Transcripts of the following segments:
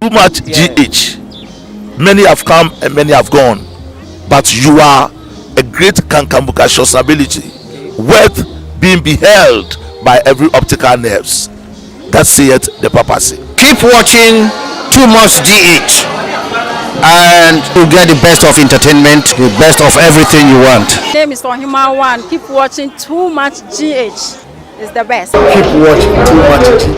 too much GH. Many have come and many have gone, but you are a great Kankamukacious ability, worth being beheld by every optical nerves. That saith the papacy. Keep watching Too Much GH, and you get the best of entertainment, the best of everything you want. My name is Human One. Keep watching Too Much GH. It's the best. Keep watching Too Much GH.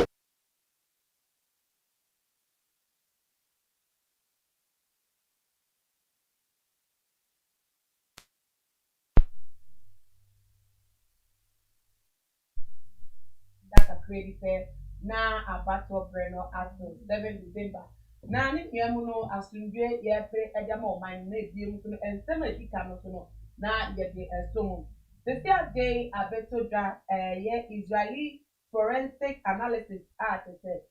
Na abato breno ato 7 December na ni piamu no asundwe ye pre edama o man na ebiem no ensem akika no so no na ye de esom the third day abeto dwa ye Israeli forensic analysis art say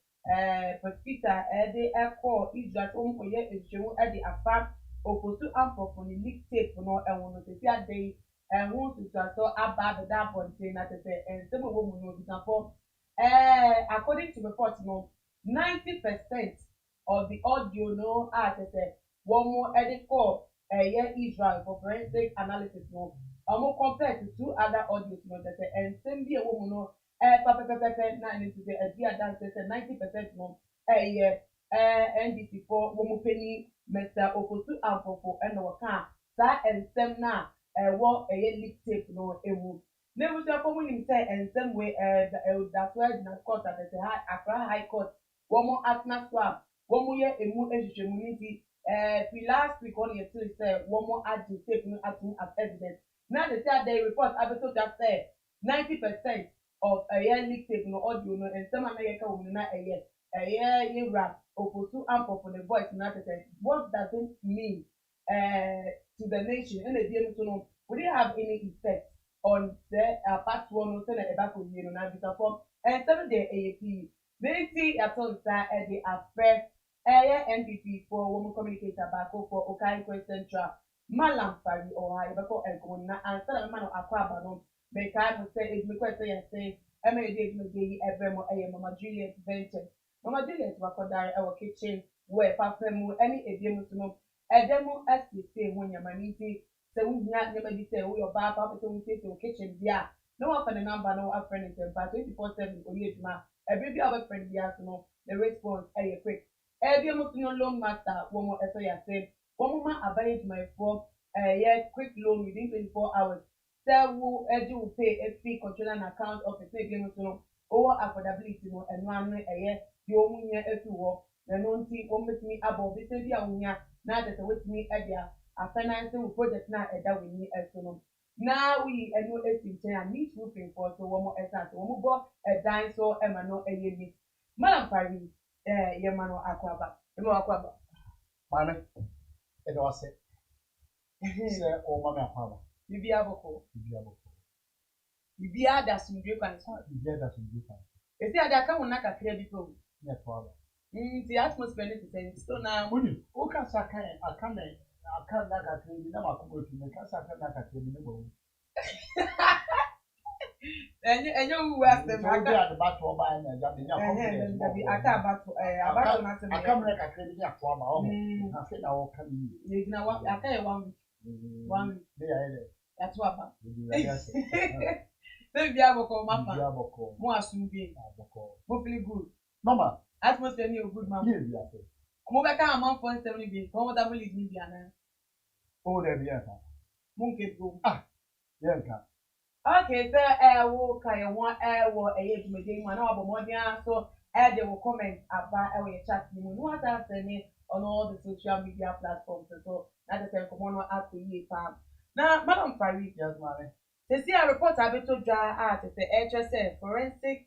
hospital de echo Israel to ko ye ehwemu de afa oposu ampofo ni leak tape no enwo no the third day who to so aba da ponte na say ensem wo mu no before. According to reports, 90% of the audio as I said, one more edit for Israel for forensic analysis compared to 2 other audios and same be a woman na 90% NDC for woman penny Mr. Oposu Ampofo and waka that and same na what a leak tape emu. Never shall come in say and some way that's why the court at the High Court. One more Atna swap, one more year a moon community. Last week on your say one more adjunct taking acting as evidence. Now the third day report Abeto just said 90% of a year leak tape audio and some American women a year rap Oposu Ampo for the voice not what does it mean to the nation and the DM to know would it have any effect on the part 1 so na eba ko yie no na bisa form and 7 day AAP Nancy Atonsa the affair NPP for woman communicator back for Okai Central Malam Fari or I bako enko na answer na man akwaba no be kai mo say is me question say MAD me dey ebremo Mama Juliet Venture Mama Juliet wakodare e kitchen where papa mu any ebiem so no edemu SPC ho nyamaniti se wunya nyama di se wo your papa so we say to kitchen bia no one for the number no a friend in but 24/7 only eduma every bia our friend bia so no the response quick every mo no loan master wo mo eso ya say wo mo ma abaye my for quick loan within 24 hours say wo edu will pay a fee controller and account office say game so no over affordability no eno anu di omunya efu wo na no nti wo metimi abo bi se bia omunya na de se wetimi edia a financing project na eda we ni esono now we eno etinchen and meet roofing for so one more exact one more go a dine so ema no eye meet Madam Fari ye mano akwaba Mame, it was it. Say, oh, Mamma Pama. Bibia boko bibia da sundwe kan so Bibia that will do. esi ada ka wona ka kre bi pro Yeah, Father. the atmosphere is the so na Muni, who can sack I can't like a tree, never come to me, can't sack like a tree, never. and you were them The battle by and I come like a tree, yeah, for my own. I said, I will come in. you know what I tell you one that's what Baby aboko mapa mo asumbi mo feel good Mama, atmosphere ni good man mo be ka am for 70 bi comfortable lead me bia na oh, there be a mo nke go yeah, okay so wo ka ye won wo edumede mu na abomodian so they will comment about our chat ni mo no ata send on all the social media platforms so that is come on app ye pa na Madam Fari yes, mama. They see a report Abeto dwa at the HSF forensic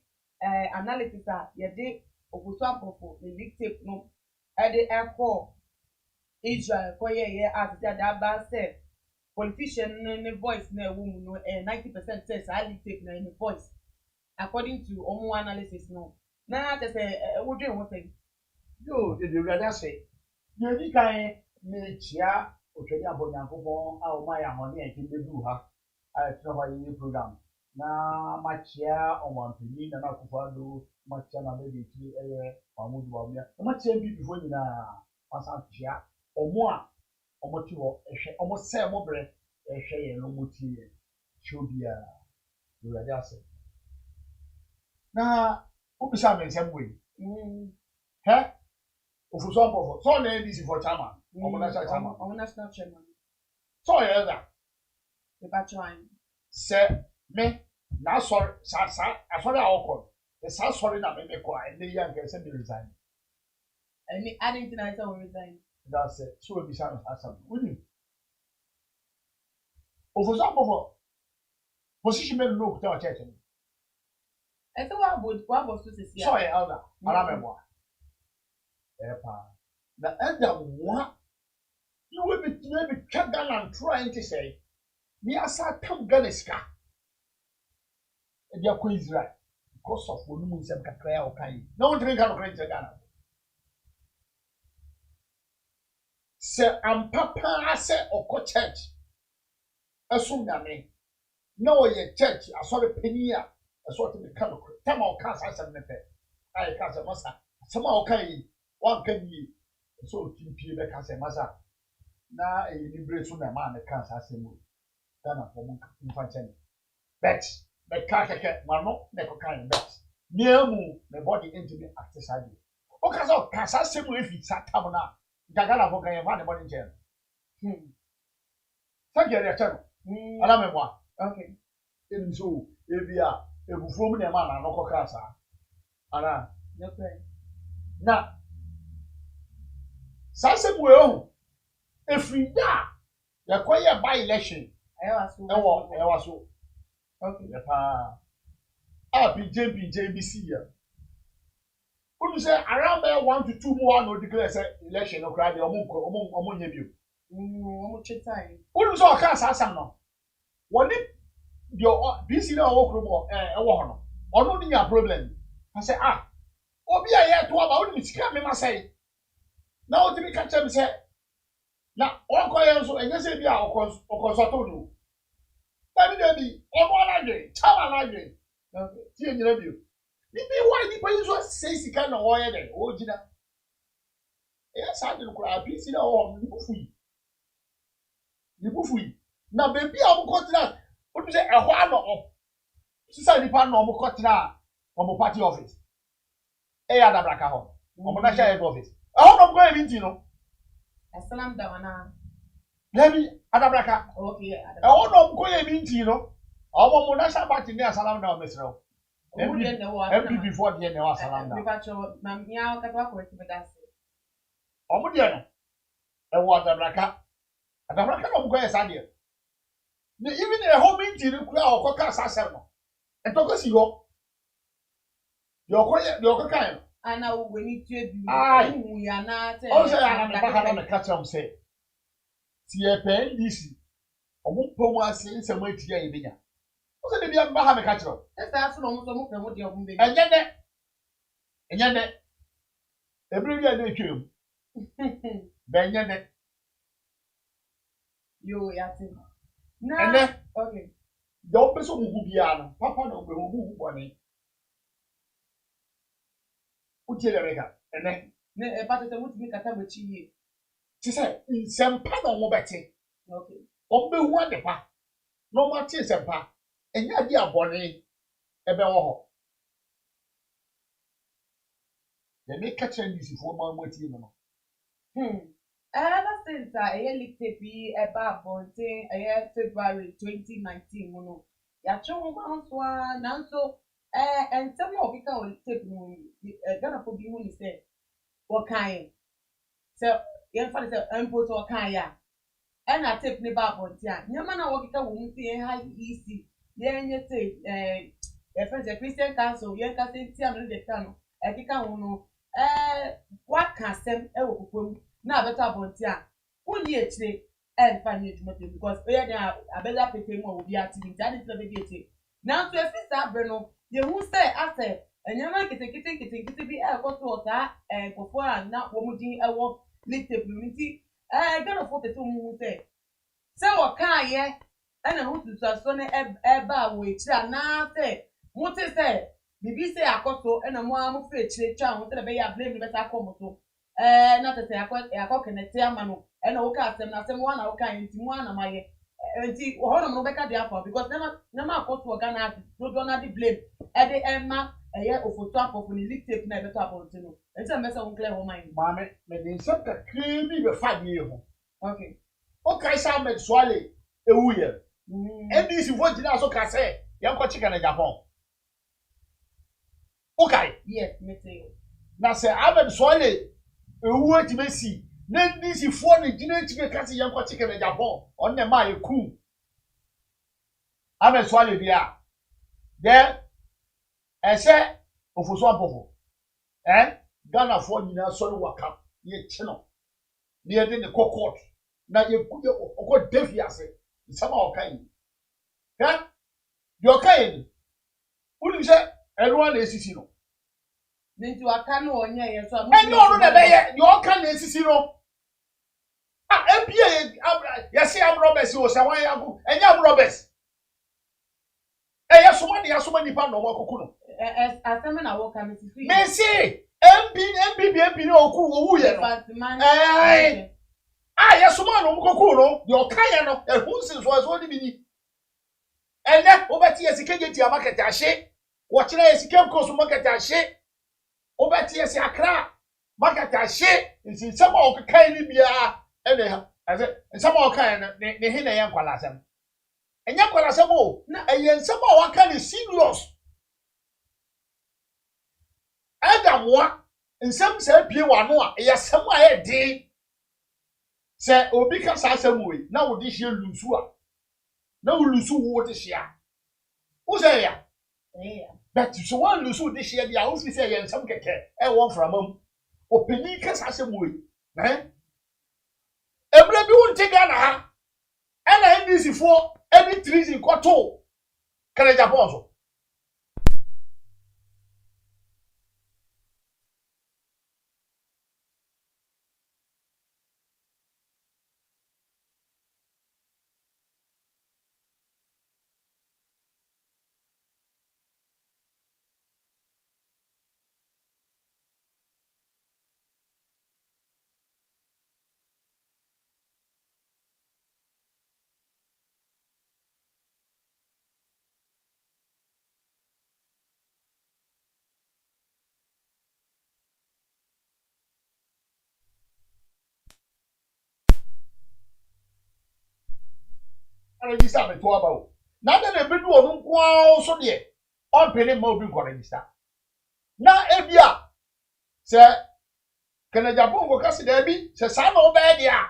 analysis ye de Oposu Ampofo the leak tape no e de echo Israel for ye at that ba say politician ne voice na woman no 90% says I leak tape na in the voice according to omo analysis no na they say we do one thing Yo, did you rather say you think I me chia o twedi abonyankopon a o ma ya hone e kin bedu ha a tro ho yi program na machia omampini na nakufado machia na bebe ti Mahmoud Bawumia na machia bi before nyina asantia omo a omo ti ho ehwe omo se mo bre ehwe ye no mo ti ye shobia urade ase na obisa me nsem we he ofuso mbofo so na ndc for chairman omo national chairman so ye da The Batchline. se me na sorry sa asori a okọ sa sorry na me ko a ne ya nke se me resign I didn't think I saw resign. that's it so we be say asam wini ofuso mbofo position me no kuta church ni I saw what was to say. so ye elder ara me bo pa na elder mo you will be twaga na trying to say me asa tam Ghana edia ko Israel because of wonu mu nsem kakra ya okan na won tiri ka no kran Ghana se ampapa ase oko church aso nyame na oye church asore pani a aso te ka no kran tam o ka asem ne pe ai ka se masa asem a okan yi wan kan yi so timpie be ka se masa na e libre so na ma ne ka asem mu Ghana for mu mfa chen bet me ka keke mano ne ko kan bet niamu me body into me exercise o ka so ka sa semu efi satam na Ghana for kan ma ne body chen sa gere ya chen ala me bwa Okay. en so ebia ebufuo mu ne ma na no ko ka sa ala Okay. na sa semu e o efi da ya ko ye by election I was so okay. pa BC ya. Who say around there 1 to 2 more no declare say election no cry the omo nya bio. Omo chetai. Who say o ka asam no. Woni your BC na wo krobo e wo ho no. Ono ni nya problem. I say obi a ye to aba woni sika me ma say. Na o timi ka chem say na o ko ye nso enye say bi a o consult do. Dabi omo alaje chawa alaje ti enyere bi nibi why nipa yi so say sika na wo ye de o gina e sa de kura BC na wo ni bufu na bebi a mo kotina o tu say ehwa na o sisa nipa na mo kotina o party office e ya da braka ho o national head office ehwa na mo go meeting no Assalam dawana. Lebi adabraka Okay. ehwa na mo go meeting no o mo national party ni asalam na o mesro MPP before the end was around that. Bipacho na miao katwa ko etibedase. Omo de na e wo adabraka no go yes ade. Even a home meeting ku a okoka asasem no. Etoko si ho. Yoko kan. Ana wo ni tue bi. Hu ya na te. O say ana me baka na me catch am say. Ti e pen DC. Omo pomu ase nsem atia e benya. O say de bia me baka me catch am. Esa aso no mo mo pemo de omo be. Enye de. Ebru bia na etwem. Benye de. Yo ya te. Na okay. Don't be so bia no. Papa no be hu boni. Uche le rega. Ene. Ne e pa te mutimi kata bachi ye. Ti say nsempa na wo beti. Okay. Ombe hu adepa. No ma ti nsempa. Enya ade abone ebe wo ho. Ye me catch ndisi fo ma mwati no. Ever since I leaked tape about Bonte February 2019 no. Ya chomo manswa nanso and some of it can tape no Ghana for be who is say what kind. So yen fa say import what kind ya. And I tape ne ba Bonte a. Nyama na wo kika wo mu say high EC. Yen ye say e friends the Christian Council yen ka say ti am no de ka no. E kika wo no what can sem e wo kokom na abeta bonti a woni etire e nfa ni edwuma pe because oya na abela pepe mu obi ati that is be eti na so efi sa bre no ye hu say ase enyama kete bi e ko so ta kofo a na wo mu din e wo little community Ghana for person mu say wo kan ye ɛna ho tutuaso ne ɛba wo ekyira na sɛ mo te sɛ bibi sɛ akɔso ɛna mo a mo fɛ ekyire twa ho sɛ bɛyɛ ablame bɛta akɔ mo so na tete akɔ kenete ama no ɛna wo ka asɛm na asɛm wo na wo ka nti mo ana mayɛ nti wo no mo bɛka de afa because na ma akɔto Ghana dodo na de blame ɛde ɛma ɛyɛ ofoto apɔfo ne leak tape na ɛbɛtɔ apɔnte no nti na mɛsɛ wo clear ho mind maame me de nsɛm kakra bi bɛfa ne ho okay okay Ahmed Suale ewu yɛ NDC fo gyina so ka sɛ yɛnkɔ chicken na Japan okay yes me say na sɛ Ahmed Suale ewu etimesi na NDC fo ne gyina ekyire ka sɛ yɛnkɔ chicken na Japan on na ma eku Ahmed Suale bia de ɛsɛ ofoso apɔfo Ghana fo nyina sɔre waka ye chino ne yɛde ne court na ye okɔ defi ase nsɛm a ɔka yi deɛ ɔka yi no wonim sɛ ɛnoa na esisi no nti waka no ɔnyɛ yɛ so ɛnyɛ ɔno na ɛbɛyɛ deɛ ɔka na esisi no ebia yɛse amrɔbɛs o sɛ wɔn yɛ ago ɛnyɛ amrɔbɛs ɛyɛ soma ne yɛasoma nipa na ɔmo akoko no asɛm na wɔka no sisi mesi MPP na owu yɛ no yɛsoma no ɔmo koko no deɛ ɔka yɛ no ɛho nsi so ɛso de bi ni ɛnɛ wobɛte yɛ sika gye tia market ahye wɔkyerɛ yɛ sika mkɔ so market ahye wobɛte yɛ si Accra market ahye nsi nsɛm a ɔkeka yi ni biara ɛna ha ɛsɛ nsɛm a ɔka yɛ no ne he na ɛyɛ nkwalasɛm ɛnyɛ nkwalasɛm o na ɛyɛ nsɛm a waka ne serious ɛdamoa nsɛm sɛ bie wano a ɛyɛ sɛm a ɛyɛ den sɛ obi ka saa asɛm wei na wo de hye lusu a na wo lusu wo de hye a wo sɛ ya but so one lusu de hye dia wo fi sɛ yɛ nsɛm kɛkɛ ɛwɔ mframam opani ka saa asɛm wei ebra bi wo nte Ghana ha ɛna NDC fo ɛbi treason kɔto kana Japan so register me to about na na be do onu nko so de on pene ma obi nko register na ebia se kana Japan ko kasi da bi se sa na oba e dia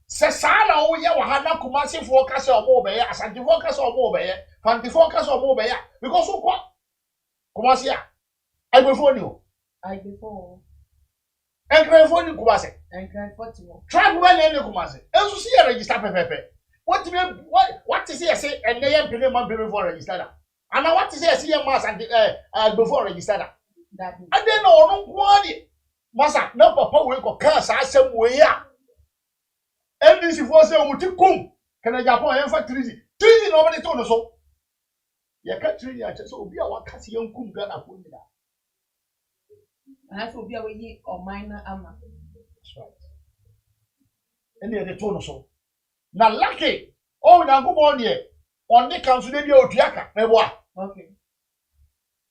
se sa na wo ye wa ha na Kumasi fo kasi omo oba ye Asante fo kasi omo oba ye Fanti fo kasi omo oba ye because so kwa Kumasi a agbefo ni o agbefo enkrefo ni Kumasi enkrefo ti mo tribe ba na Kumasi enso si ye register pepepe what is here say and they pay man pay for register that and what is here see mass and before register that and then no kwani masa na papa we ko ka sa asem we ya NDC for say we ti kum kana Japan yan fa treaty no be to no so ye ka treaty a so obi a waka se yan kum Ghana ko ni da and so obi a we yi o minor ama that's right and they to no so na lucky o na ngomo ne on the council dey otuaka na bo a okay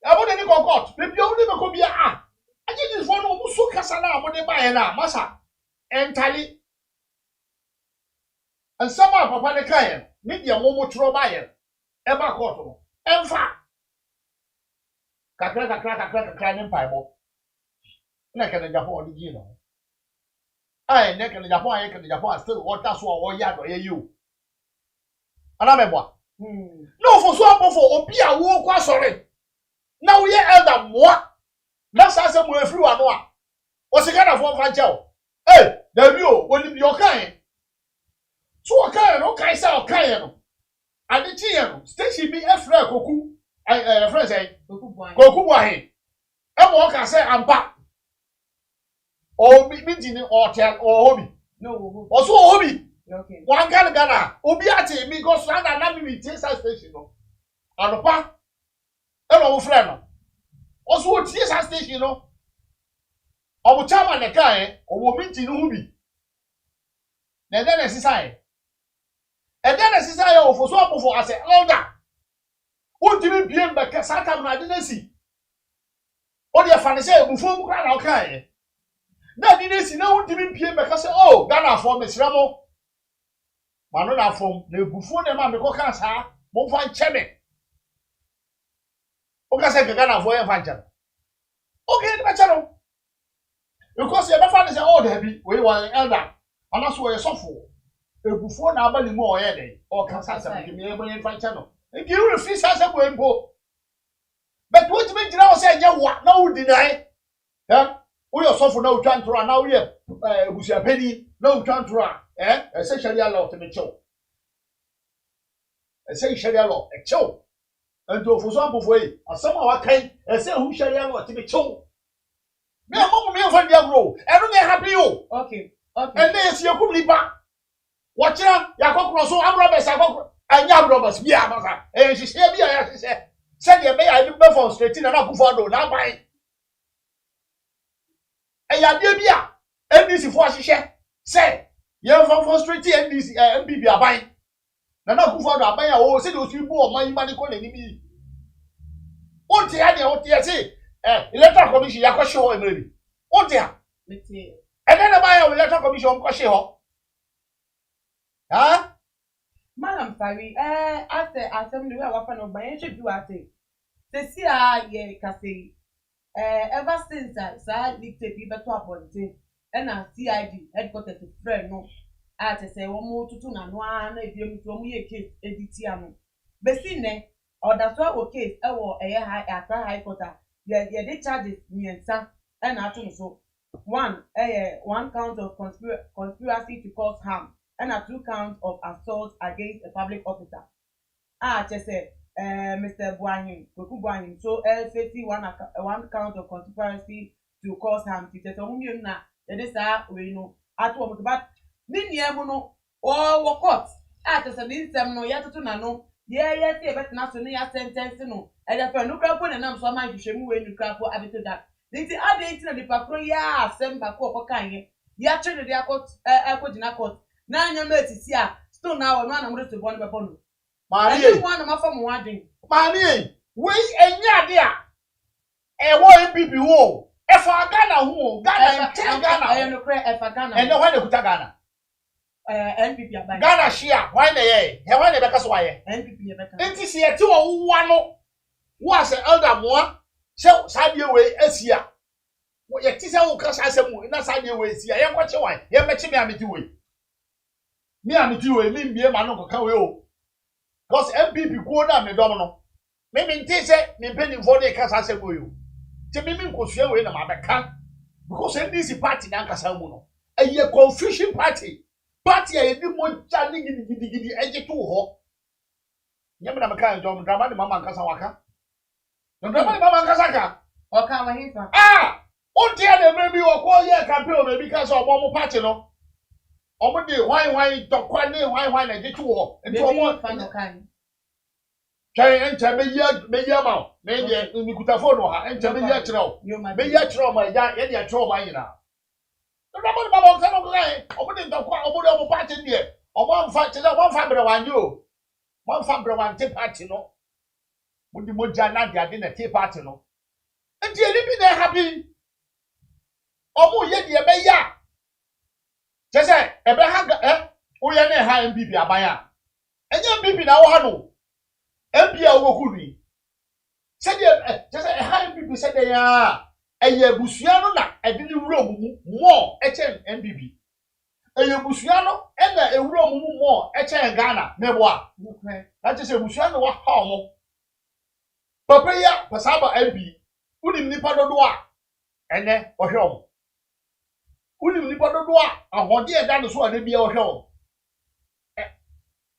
abo de ni court be bi o ni be ko bia aje dis for no mo so kasa na mo de ba ye na masa entally and some papa ne kan ni de mo tro ba ye e ba court no emfa kakra ni mpa bo na ka de Japan di no ne ka de Japan still water so o ya do ye you ana me bo no for so apofo obi a wo kwa sore na wo ye elder moa na sa se mo afiri wa no a o se Ghana fo mfa nche da bi o woni bi o kan so o kan no kai sa o kan no ade chi ye no station bi efra koku friend say koku bo ahe e mo ka se ampa o bi ti ni o tel o hobi no o so o hobi Okay. One Ghana, Obiati, because Rana Nami TSA station. Anopa, hello, friend. Also, TSA station, Obuchama the guy, or woman in Ubi. Then a society. And then a society for swap for us, elder. What do you mean by Casata? I didn't see. What your fancy before Grand okay? Now, didn't see no one to be PM because, oh, Ghana for Miss Ramo. Manona from the before the man because cancer, won't find Chemi. Okay, say Ghana for your function. Okay, the channel. Because you never find oh, heavy, we were an elder, and that's why you're so full. The before now, but more any or cancer, give me a find channel. If you refuse, I said, go. But what make you now say, you what? No, deny. Yeah, we are so for no chance to run now. Yeah, with your penny, no chance to run. Essentially, a lot to me, show. Essentially, a lot, a show. And to for some of way, or somehow I can, and say who shall you want to be show. Me a mom, me for the row. Everything happy you. Okay. And there's your company back. Watch out, Yakok, so I'm robbers, and young robbers, yeah, and she said, yeah, she said, send your may I do before straight in and up for now by. And ya dear, yeah, and this is what she said. Say, you're from straight and this MPP are buying. Now, for the buyer, oh, say those people, my money calling me. What the idea, what you say? Electoral commission, ya question or maybe. What there? Let's see. And then the buyer will electoral commission question. Huh? Madam Fari, after assembly, we are one of my entry to our thing. The CIA, Cassie, ever since I leaked a paper to upon it, and our CID headquarters to friend, no, I say one more to two and one, if you from me a case, editiano. Besine, or that's what case, a high quarter, the charges me and son, and I told so. One count of conspiracy to cause harm. And 2 counts of assault against a public officer. Just say, Mr. Buahin, so LCC one count of conspiracy to cause harm. Teachers, na this we know at what but Niniamuno or court. Just a little no yet to no. Yeah, but not so near sentence no. And if I look up and I'm so much to show me when you crap for habit that. This is other thing the paper, yeah, send back or kind. Yeah, train the court, in a court. Na nya mate sia stone na won na mo to bon be bon Marie one na mafam wadin Marie we enya ade a e wo MPP wo e fa Ghana ho Ghana Ghana e no kre e fa Ghana e no why dey kuta Ghana NPP abai Ghana share why na ye he why na be kaso waye NPP ye beka enti se ye ti wo wa no wo ase elder moa se sadie we asia wo ye ti se wo kasa asemu na sadie we asia ye kwache wan ye mechi me ameti we me ameti we me mbie ma no koka we o because MPP ko na me dom no me nti se me peni for dey kasa asemu yo ti me nkosua we na ma beka because NDC party na kasa mu no eye confusion party a yedi mo jani gidi eje to ho nyame na meka njom drama de mama nkasa waka drama de mama nkasa ka o ka wa hifa onti ya de maybe okwo ye campaign maybe ka so omo party no omo de why tokwa ne why na je to ho enti omo fa no kan kai enta be ya ma me de ni kuta phone ha enta be ya kire be ya kire ma ya ye de kire ma yina drama de mama nkasa no kai omo de tokwa omo de omo party ne omo mfa kire omo mfa bre wan yo one family one tea party no. Mundi moja na dia de na tea party no. Enti eni bi na happy. Omo ye de be ya. Chese ebe ha o ye na ha MPP aban a. Enye MPP na wo ha no. MP a wo kuri. Se de chese ha MPP se de ya. Eye busua no na e de ni wura mu mo e chen MPP. Eye busua no e na e wura mu mo e chen Ghana mebo a. That is a Mushan wa home. Papa ya pasaba MP. Uni nipa dodoa ene ohwom. Uni nipa dodoa ahode e da no so ane bia ohwom.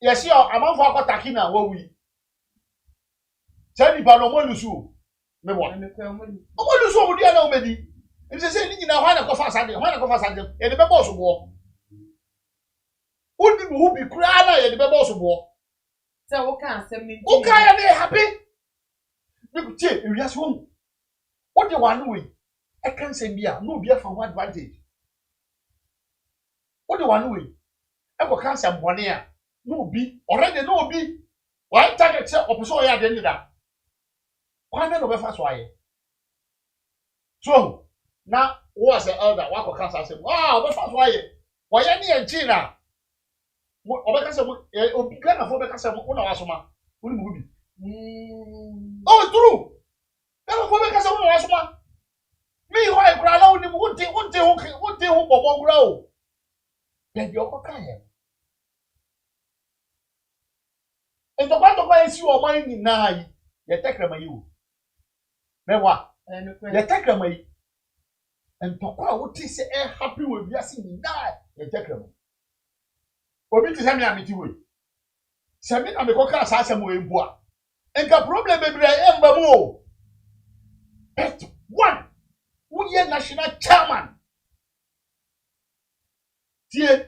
Yesi o amanfo akotaki na wawi. Sani ba no mo lusu. Me bo. Mo lusu o dia na o medi. Nse se ni nyina hwa na kofa sande, hwa na kofa sande. E de be boss bo. Udi mu bi kura na ye de bebo so bo. Say wo kan asem ni. O kan ya dey happy. Be che ewia so. What the one way? I can say bia no be for what advantage. What the one way? I go can say mbone a no be already no be. Why target say opeso ya dey nida. Why no be fa so aye. So, now who as an elder wa go can say wow, be fa so aye. Why any enchi na? Obeka say obi Ghana for beka say una wasoma. Uni mu bi. Oh, true. Ghana for beka say una wasoma. Me why kura la uni mu unti hu bobo kura o. Then you go kan here. And the part of my issue of mine in nai, you take them you. Mewa, you take them. And to kwa what is happy with you seeing die, you take them. Obi ti sami amiti we. Sami na me ko ka asase mo embu a. Enka problem bebre emba mo. Bet one. Who ye national chairman? Tie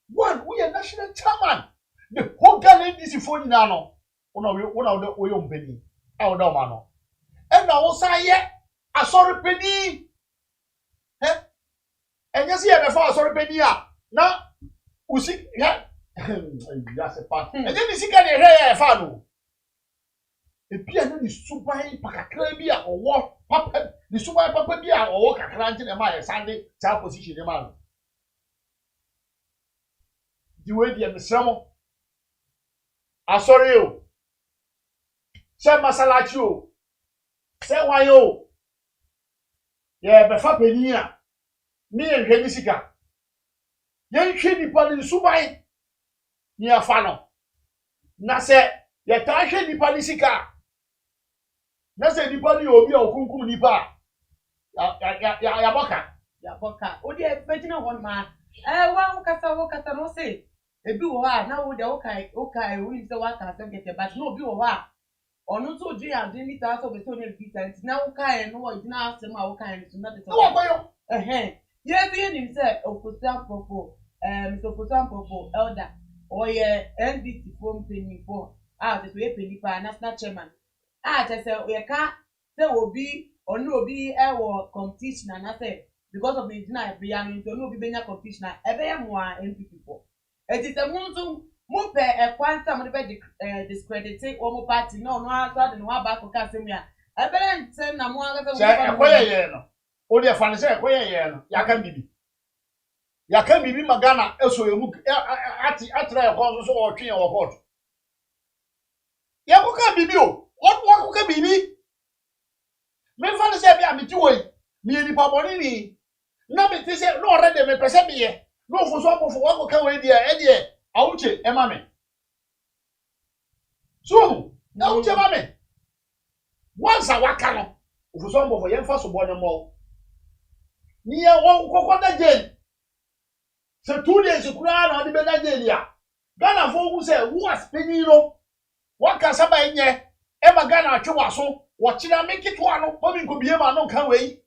one who ye national chairman. The whole Ghana NDC for you now. Una we ompeni. A oda ma no. E na wo sa ye asori peni. Enye se ye be fa asori peni a. Na usi ya ya se pa. Enye ni sika ne hwe ya fa no. E bia no ni suban pakakra bi a owo papa ni suban papa bi a owo kakra nti na ma ye sande cha position ne ma no. Di we di emsramo. Asori o. Se masalachi o. Se wan yo. Ye be fa peni a. Ni enhwe ni sika. Ye nhwe nipa ni suban ni afa no. Na se ye ta hwe nipa ni sika. Na se nipa ni obi a okunkum nipa. Ya boka. Ya boka. O dey imagine one man. Wa wo kasa no say. Ebi wo ha na wo dey o kai we say wa kan say get but no obi wo ha. Onu to ju ya dey meter so be so na be tent. Na wo kai no wo gina asem a wo kai so na dey so. No boyo. Yes, you need say Okosan Popo, Mr. Okosan Popo, elder, or ye NDC form penny for. Just we penny for national chairman. Just say we can't say will be or no be our competition and I say because of the dinner Brian to no be benya competition every more NPP for. It is a monsoon mo pe a quantum of the discrediting or more party no answer than one back of Casimia. I better send a more no. O de fa ne se ekoye ye no ya kan bibi magana eso emu atra e ko so o twen e wo court ya ko kan bibi o wo ko bibi me fa ne se bia me ti woi me ni pa boni ni na me ti se no already me pese biye no fo so apofo wo ko kan we dia e dia awuche e ma me so na awuche ma me once a waka no fo so apofo ye mfa so bo ne mo ni ya won kokko da jail se 2 days kura na odi be da jail ya Ghana fo hu se wo aspeni no waka saba enye e ma Ghana atwe so wo kira meki to ano mo mi ko bie ma no kan wei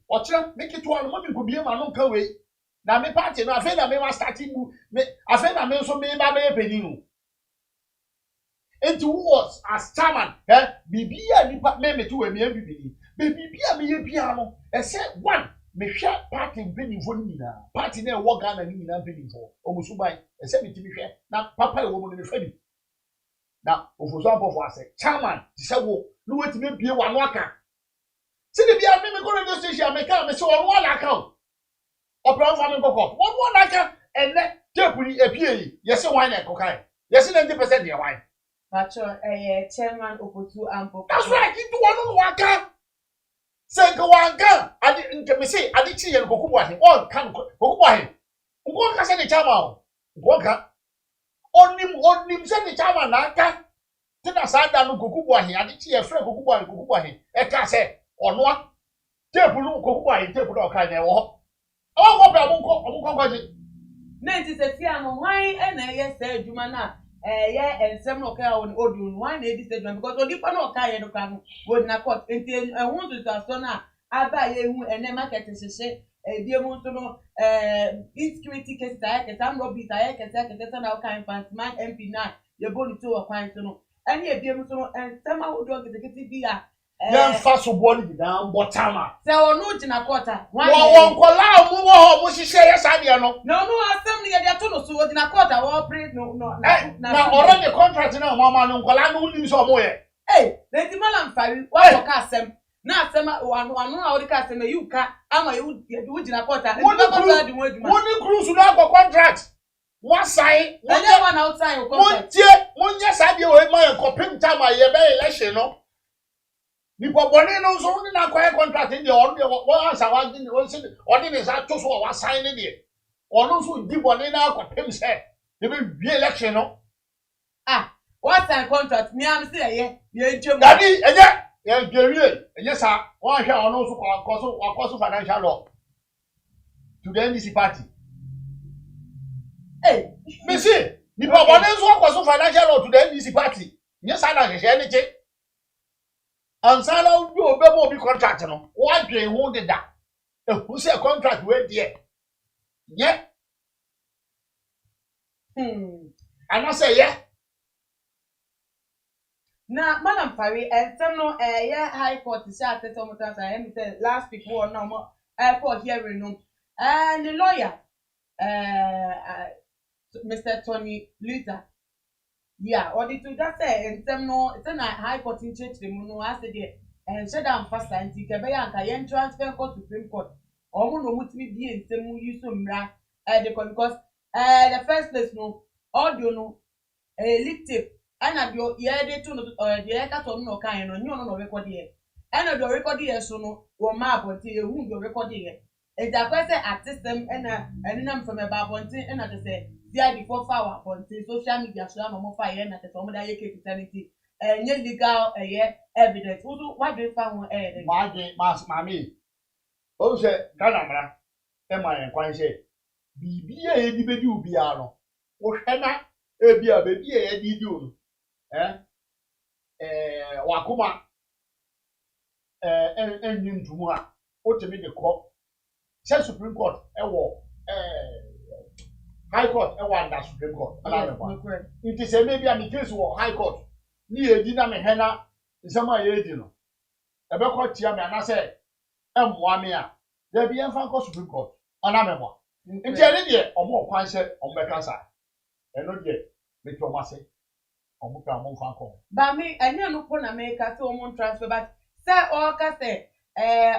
wo kira meki to ano mo mi ko bie ma no kan wei na me party no afa na me ma starting me afa na me so me ba be peni no enti who was as chairman bibia nipa me to we me bibili bibia me ye bia no e say one me hwe party benifo ni na party na e wo Ghana ni na benifo omusuban e say me ti me hwe na papa e wo mo me fa bi na ofoso apofo ase chairman ti say wo no weti me bie wa no aka se de bia me go radio station me ka me say wo no aka o opera fa me kokko wo no aka ene tape ni epie yi ye say wine e kokai ye say 90% de wine Pacho, chairman Okotu Ampo. That's right. You do one waka. Say go waka. I didn't say I didn't see you go kubahi. All can go kubahi. Go ka say the chairman. Go ka. Onim say the chairman naka. Tina sada no go kubahi. I didn't see a friend go kubahi. E ka say onwa. Table no go kubahi. Table do ka na wo. O go be abunko kwaji. Na nti se fia no hwan e na ye say adwuma na ensem no ka on odun one na this because odipa no ka ye no ka no would na court enti ehun to so na aba ye hu ene market sese Diemo no insecurity cases am robberies na kind man MP9 ye boni to o kwan so no ene diemo so no ensema wo do gete bi a Yan fa so bo ni dan botama. se onu gina quarter Won kola mu wo ho mu hihye ye sa de no. No asem ni ye de to no so gina quarter wo operate no na already contract na mo ma no kola no nim so mo ye. Lady Malam Fari wa ka asem na asem anu na wo ka asem you ka ama you gina quarter Money cruise na go contract. One sign, one outside Munye sabi we ma kopim time ye be election no. Ni bobone no so ni na kwai contract in the one answer one thing one is that to so one sign in there. Ono so di bone na kopim say they be election no. What sign contract me am say ye ntwem. Daddy ye gewie enye sa one hwe ono so kwaso financial law to the NDC party. Me see, ni bobone so kwaso financial law to the NDC party. Yes, I na hwe any che. Ansala obi obebo obi contract no wa dwen ho deda who say contract we there yeah and I say yeah na Madam Fari some no yeah high court say at some times I am say last week one no airport hearing no and the lawyer Mr. Tony Luther. Yeah, or the two that say and some no it's a high court in church the mono as the and shut down fast and take a bayan transfer court to Supreme Court. Or no mutimi be and some use because the first place no audio no leak tape and at your yeah they two the cat on no kind no record here. And the record here so no or map or till whom you record here. It's a question at system and them from a babontin and at the say. There before power on social media so am mo fire na te so that you keep eternity legal evidence why do you find one mami o say Ghana mra e ma yen kwan say bibia ye di bedi ubia no wo hwe na e bia bebi ye di o wakoma enyim tumu a o temi de ko say Supreme Court e wo High Court, I want that Supreme Court. It is a maybe a case of High Court. Ni edina me hena nsema ye edino. Ebe court tia me na say emwa me a. There be enfan court Supreme Court. Ana me mo. Nti ene de omo kwan se ombeka sa. Eno de me to ma se. Omo ka mo fan ko. Ba me ene no ko na me ka se omo transfer but say all ka say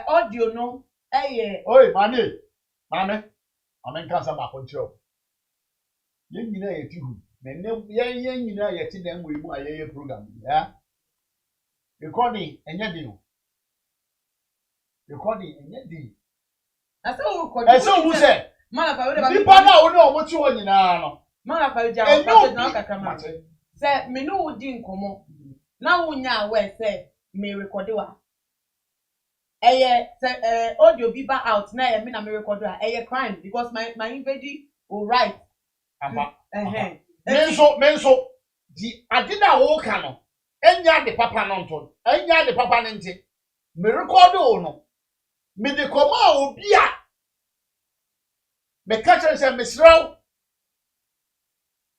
audio no Oi mami. Amen kan sa ma control. Yen nyina ye tihu na yen nyina ye ti dan we mu ayeye program ya recording enye di no recording enye di asa wo record who say mala fa we de ba di pa na wo na omo ti wo nyina no mala fa ja o na kakama say me no wo di nkomo na wo nya we say me record wa audio be back out na me na me record wa crime because my invade will right menso di adina wo ka no enya de papa no nto enya de papa ne nti me record o no me de koma obi a me ka chere se me sraw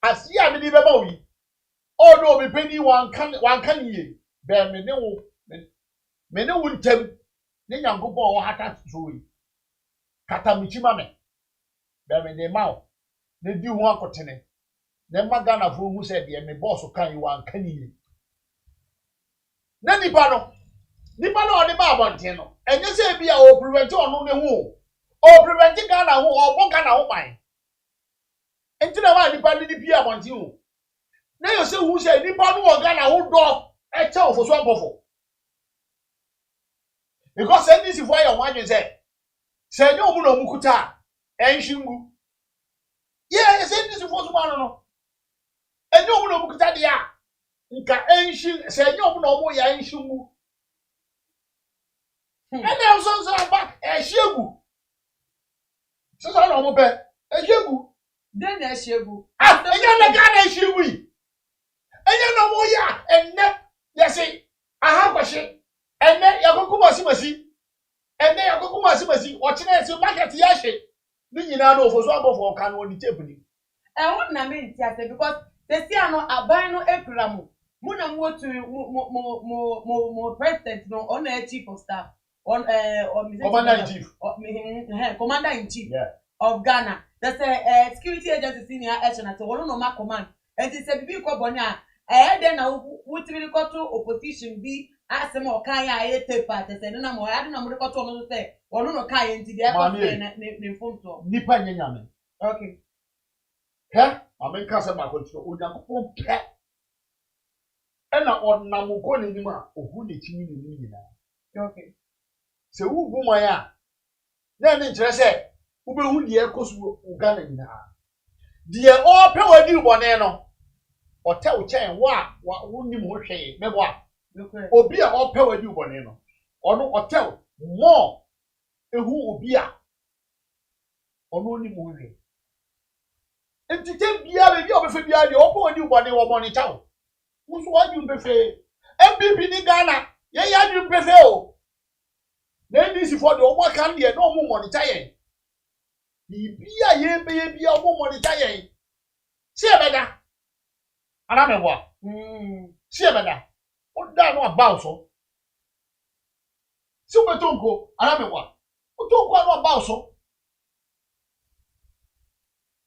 asia me di beba wi o no me pani wan kan ye be me ne wo ntem ne nyankopon wo hata so yi kata michima me be me de mawo ne di ho akotene ne magana fo hu se de me boss kan yi wan kan yi na nipa no odi ba abonten no enye se bia o prevent onu ne hu o prevent Ghana hu o bon Ghana hu ban enti na ma nipa ni bia abonten hu na yo se hu se nipa no o Ghana hu do e che ofo so abofo because any si for your wan say enye omu na omukuta enshingu yeah, say this for tomorrow no. And you will look at ya. Nka enshin say you no mo ya enshingu. And now so back shegu. So no mo be shegu. Then shegu. Enya na ga na shegu. Enya no mo ya enne ya say aha kwahye enne ya kokuma masi. and they are going to see watching as you market yashi. Ni na no for so abofo kan won tape ni. Won na me ntia because they see no aban no ekura mu. Mu na mu to mo president no on a chief of staff on commander in chief. Commander in chief Yeah. of Ghana. That's a security agency senior action at one no ma command. And it's a big company. Then na wutiri ko to opposition bi asem o kan ya tape part say na mo ade na mo ko to no say ono no kan enti dey ko ne phone to. Nipa nyanyame. Okay. America se ma control Onyankopon pe ena onam ko ne nim a ohu ne chimi ne nyina. Okay. Se wu bu man a na ne nkire se wo be hu de ekosu Uganda nyina. De o pe wadi ubone no otel chen wa wo nim ho hwe mebo a obi a o pe wadi ubone no ono otel more ehu obi a ono nim ho hwe. Entite bia be bia obefe bia de opo wadi ubone wo bone chawo. Musu wadi mbefe MPP ni Ghana ye ya di mbefe o. Na NDC for the omo kan de no mo monitor yen. Bia ye be ye bia omo monitor yen. Si ebeda. Ana mewa. Si ebeda. O da no aba so. Si o betonko ana mewa. O tonko no aba so.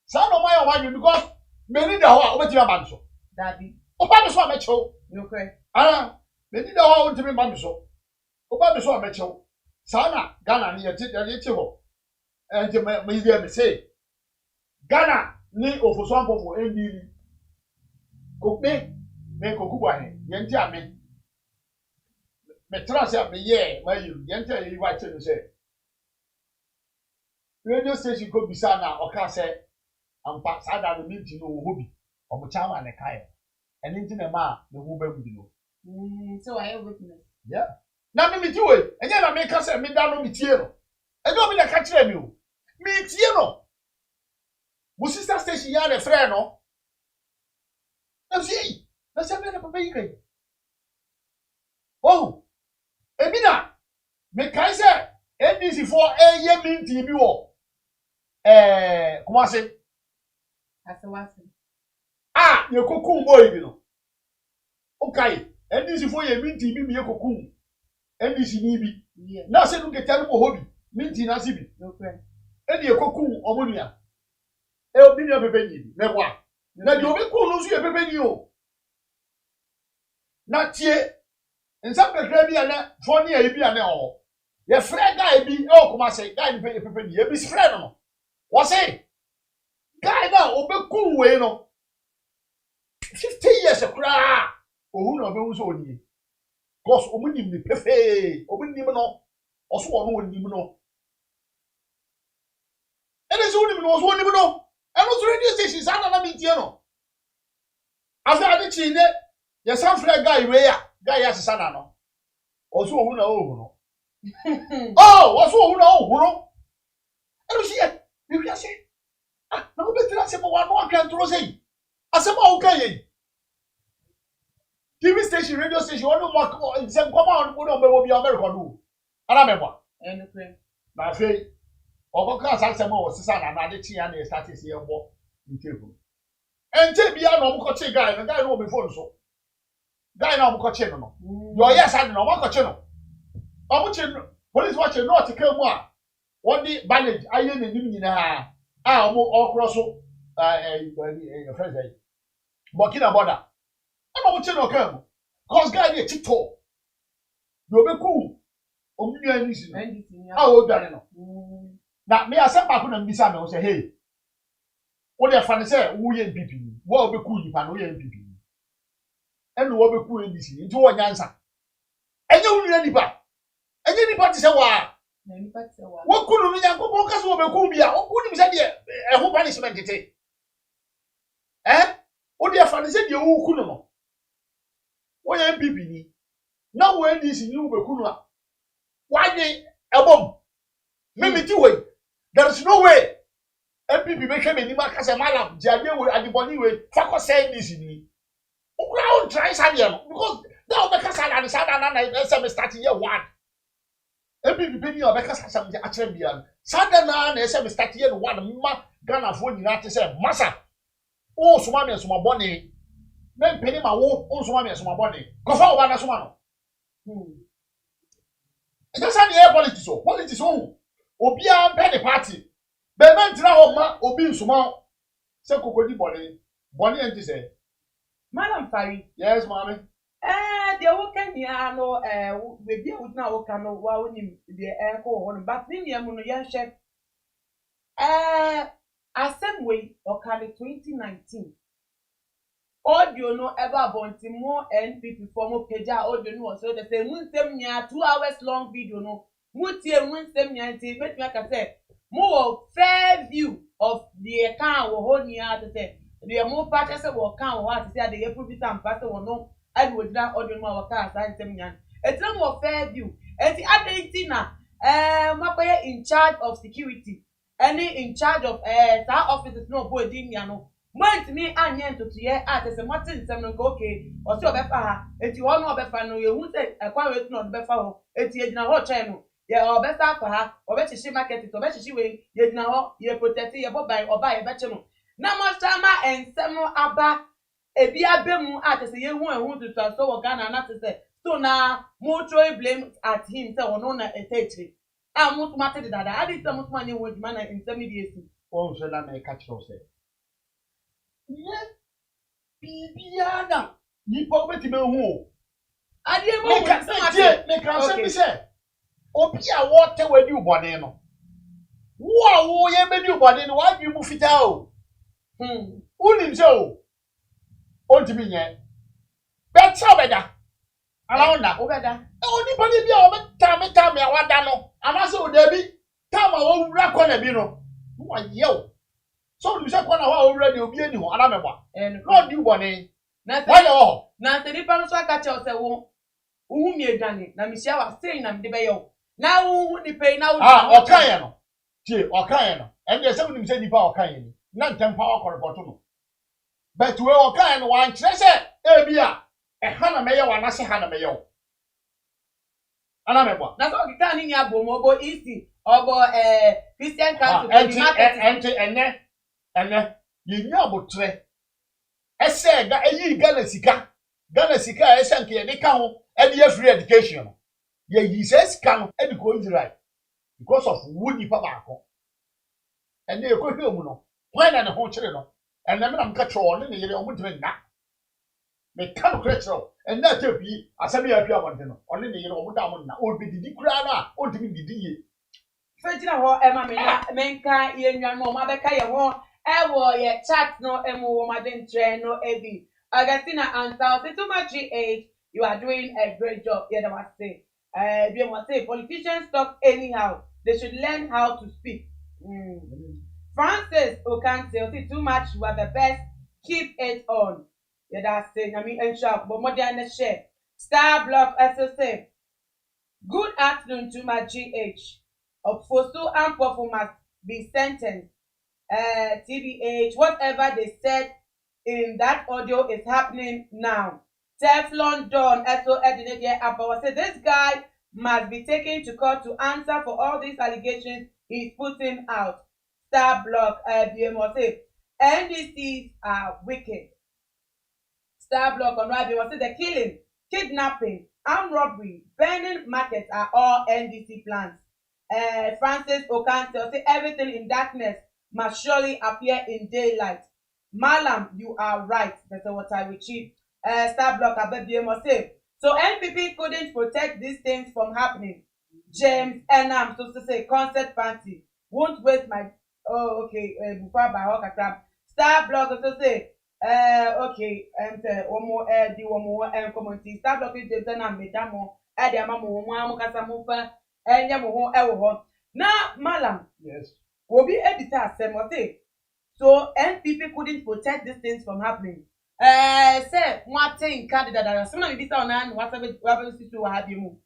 Sa no my one because many da ho o beti aba so. Daddy. O ba me so amecho. No kwe. Ana many da ho o ntimi ba me so. O ba me so amecho. Sa na Ghana ni yeti ho. Enti me dey me say Ghana ni ofoso ampofo ndiri. Kokpe me kokuba he yenti ame. Me trans ya me ye mayu yenti yi wa che no say. Radio station go bisa na oka say ampa sada no minti no wo bi. Omo chama ne kai. Eni nti na ma me hu ba gudi no. So I witness. Yeah. Na me miti we, enye na me ka say me da no mitie no. Enye obi na ka kire mi o. Me tie no. Mo sister station ya le frère no. Na si, na se me na papa yi kai. Oh. Ebina me kai say NDC for eye minti bi wo. Kuma say Asawasi. ah, ye kokun boy bi no. Okay, NDC for ye minti bi ye kokun. NDC ni bi. Yeah. Na se nu ke tell mo hobi. Minti na si bi. No kwe. E de kokun omonua. E obi ni pepe ni bi. Me boa. Na de obi kun no so ye pepe ni o. Na tie. Nsam kakra bi ana foni e bi ana o. Ye frɛ guy bi e o kuma se guy ni pepe ni. E bi frɛ no no. Wo se guy na obekun we no 50 years akura ohu na obehu so oni cause omunim ni pefe omunim no oso ono onim no ene so onim no oso onim no eno so radio station sana na mitie no afa ade chi ne ye san frɛ guy we ya guy ya sana no oso ohu na ohu no oh oso ohu na ohu no eno si ye bi ase ah na obetira se mo wa no akantro sei asema o kan ye TV station radio station one more say come on we don be wo bi America do ara me bo And kwe. na fe o class asema o sisa na na de chi ya na start se ye bo ntegu ente bia na o ko chi guy na guy no be phone so guy na o ko chi no yo yes and no o ko chi no o mu chi police watch no ti ka mu a won di bandage aye na nim nyina a o mu o cross so friends aí Burkina border ana mo chi no ka cause guy dey tito do be cool o mu nua ni si no NDC ni. a o dare no na me asem ba ko na mbisa me o say hey wo dey fa ne say wo ye MPP ni wo be cool ni pa no ye MPP ni eno wo be cool NDC nti wo nyansa enye wo nua ni pa enye ni pa ti say wa Na ni pati wa. wo kunu no Yankopon ka so wo be cool bia wo kunu mi say de e ho punishment tete wo dey fa ne say de wo kunu no wo ye MPP ni na wo NDC ni wo be kunu a why ebom me ti we there is no way MPP be hwe me maka say malam jade we adiboni we fako say NDC ni wo kra on try say no because that we ka say na say na say me start year 1 Ebi bi ni obeka sasam je akyere bia. Sada na na ese me start ye no one ma Ghana fo nyina te se masa. O soma me soma bone. Me mpeni ma wo o soma me soma bone. Kofa wo ba na soma no. Just an air politics so. Politics so. Obi a mpeni party. Be man tira ho ma obi nsoma. Se kokodi bone. Bone enti se. Madam Fari. Yes, mommy. The woken ya no we be would na woka no wa wonim the ko ho but ni niam no yen hwe asem we okale 2019 audio no ever bonti more NPP for mo peja audio no so the say munsem nya 2 hours long video no mutie munsem nya nti betumi aka say more fair view of the account wo ho nia to say the more part say wo account wo at say the approve am pass wo no I would not order more cars and them yan. It's no more fair view. And the other thing Makoye in charge of security. Any in charge of that officers no boy din yano. Went me and yen to ye at as a Martin Seminole okay, or so befa. If you all know befa no, you won't say a quiet not befa. It's ye na ho channel. Ye or better for her, or better she market it, or better she wing, ye now ye protect ye buy or buy a better. Namosama and Samuel Abba. Ebi abemu at say you who to so Ghana not to say so now more try blame at him say ono na etechiri ah mutu mate dada adi say mutu manye wo man in intermediate Oh so na me catch you say ye bibiana ni po beti be hu adi e mo me can say me say obi a wo te wadi ubone no wo ye be di ubone no wa bi mu fita o unim say o ontimi nye better obeda around that obeda oni body bia o me awada no amase o da bi time a wo wura kwa na bi no wo yew so du se kwa na wo wura de obi ani ho ana mebwa no di bone na why ho na te di pa no so aka che o se wo hu mi edwane na mi sia wa sei na me de be yo na hu ni pe na wo okan ye no tie okan ye no en de se wo ni se di pa okan ye ni na ntempa o report no but we okan no wan kire se e bia e ha na meye wa na se ha na meye o ana mebwa na so kita ni nya bo mo bo easy obo Christian council the market enne ye nya abotre ese ga eyi Ghana sika ese nke ye de ka ho e de free education ye yi se sika no e de ko Israel because of woody papa akọ enne e ko hwe mu no why na ne ho kire no enne me na mka tro ne yere o mutime na me ka no kire tro enne atepi asemi ya pia bonte no one ne yere o muda mo na o bi didi kura na o dimi didi ye fejina ho e ma me na menka ye nwan mo ma beka ye ho e wo ye chat no e mo wo ma den tre no e bi Augustina answer say too much age you are doing a great job yeah that was say we must say politicians talk anyhow they should learn how to speak Francis Okante say too much you are the best keep it on yeah that's saying I mean ensure but more than share Star Block SSA good afternoon to my GH Fosu and Pofu must be sentenced. TBH, whatever they said in that audio is happening now. Teflon Don, SO Edinate Abawa said this guy must be taken to court to answer for all these allegations he's putting out. Star Block, BMO say NDCs are wicked. Star Block on Radio say the killing, kidnapping, armed robbery, burning markets are all NDC plans. Francis Okante say everything in darkness must surely appear in daylight. Malam, you are right. That's what I will achieve. Star Block Abebie must say. So NPP couldn't protect these things from happening. James Enam so to say concert party won't waste my before by Hawkatram. Star Block also say okay and one more one more community. Star Block is James Enam medamo Adiamamu Mukasa now, Malam, yes, will be editor say. So NPP couldn't protect these things from happening. Say one thing candidate some of this on whatever to have you move.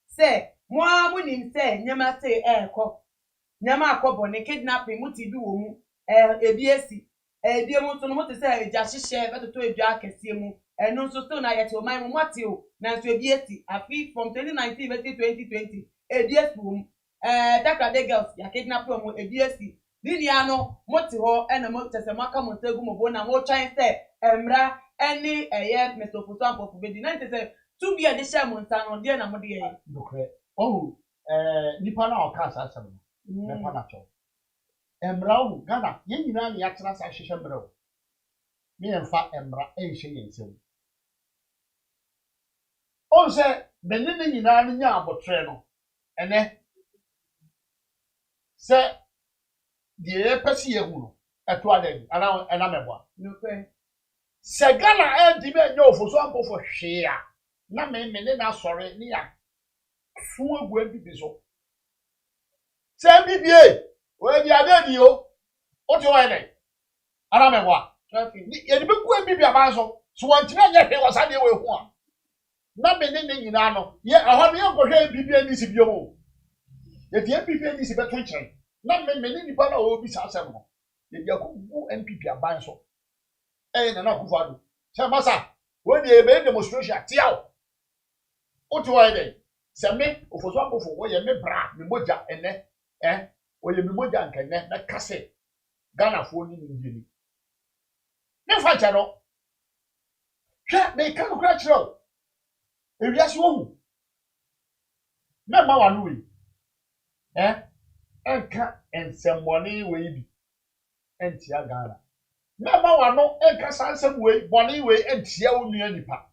Say more winning say nyama say nyama bone kidnapping muti do mu ebiesi ebiemu to no to say just share better to edua kese mu eno so na yet o man mu ate o na so ebiesi afi from 2019 to 2020 ediesum takrade girls ya kidnap mo ediesi dinia no moti ho na mo tese maka mo tegu mo bo na mo twan se emra eni eye mesofoto ampofu bedi na tese tu bia de sha mo nsa no de na mo de ye dokre oh nipa na o ka sa asem no me pa na cho emra wo Ghana ye nyina na ya tena sa hwehwe emra wo me emfa emra enhye yensem on se benene nyina no nya abotre no ene se die pesi ye hu no eto adem ana meboa okay se Ghana enti me nya ofoso ampofo hwe a na me ne na sore ni ya fu agu bibi so se bibie we di ade di o ti wa ene ana meboa okay ye di be ku bibi aba so wantimi anya hwe wasa de we hu a na me ne nyina no ye ahwa me ngohwe bibi ani si bio ye die bibi ani si beto kire na me ne nipa na obi sa asem no ye di akubu MPP aban so na akufado se masa we di ebe demonstration tiao o ti wa ide se me ofoso akofo wo ye me bra me moja ene wo ye me moja nkene na kase Ghana fo ni ndini ne fa cha no hwe me ka no kra kire ewiase wo hu na ma wa no wi enka ensemmoni we bi entia Ghana na ma wa no enka sansem we boni we entia onua nipa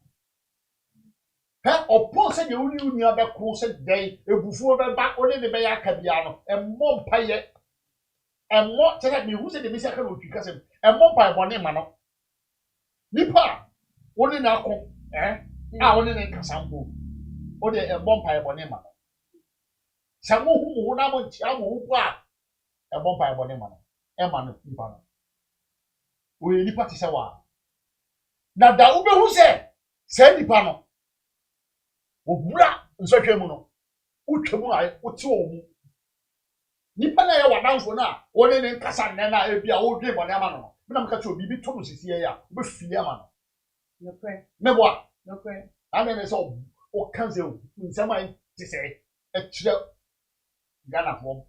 opo se de onua be kro se dai ebufuo be ba oni ne be ya ka bia no emmo mpaye emmo tere me hu se de me se ka no twi kasem emmo mpaye boni ma no nipa oni na akọ oni ne kasambo odi emmo mpaye boni ma no samu hu na mo ntia mo hu a emmo mpaye boni ma no ema no nipa no we nipa ti se wa na da ube hu se nipa no obura nsɔhwɛ mu no utwemu a uti wo mu nipa na ya wadanfo na woni ne nkasa nne na ebia wo dwe bɔne ama no na mka cho bibi to no sisi ya wo befili ama no meboa ana ne so o kanze o nsema ti se e kire Ghana form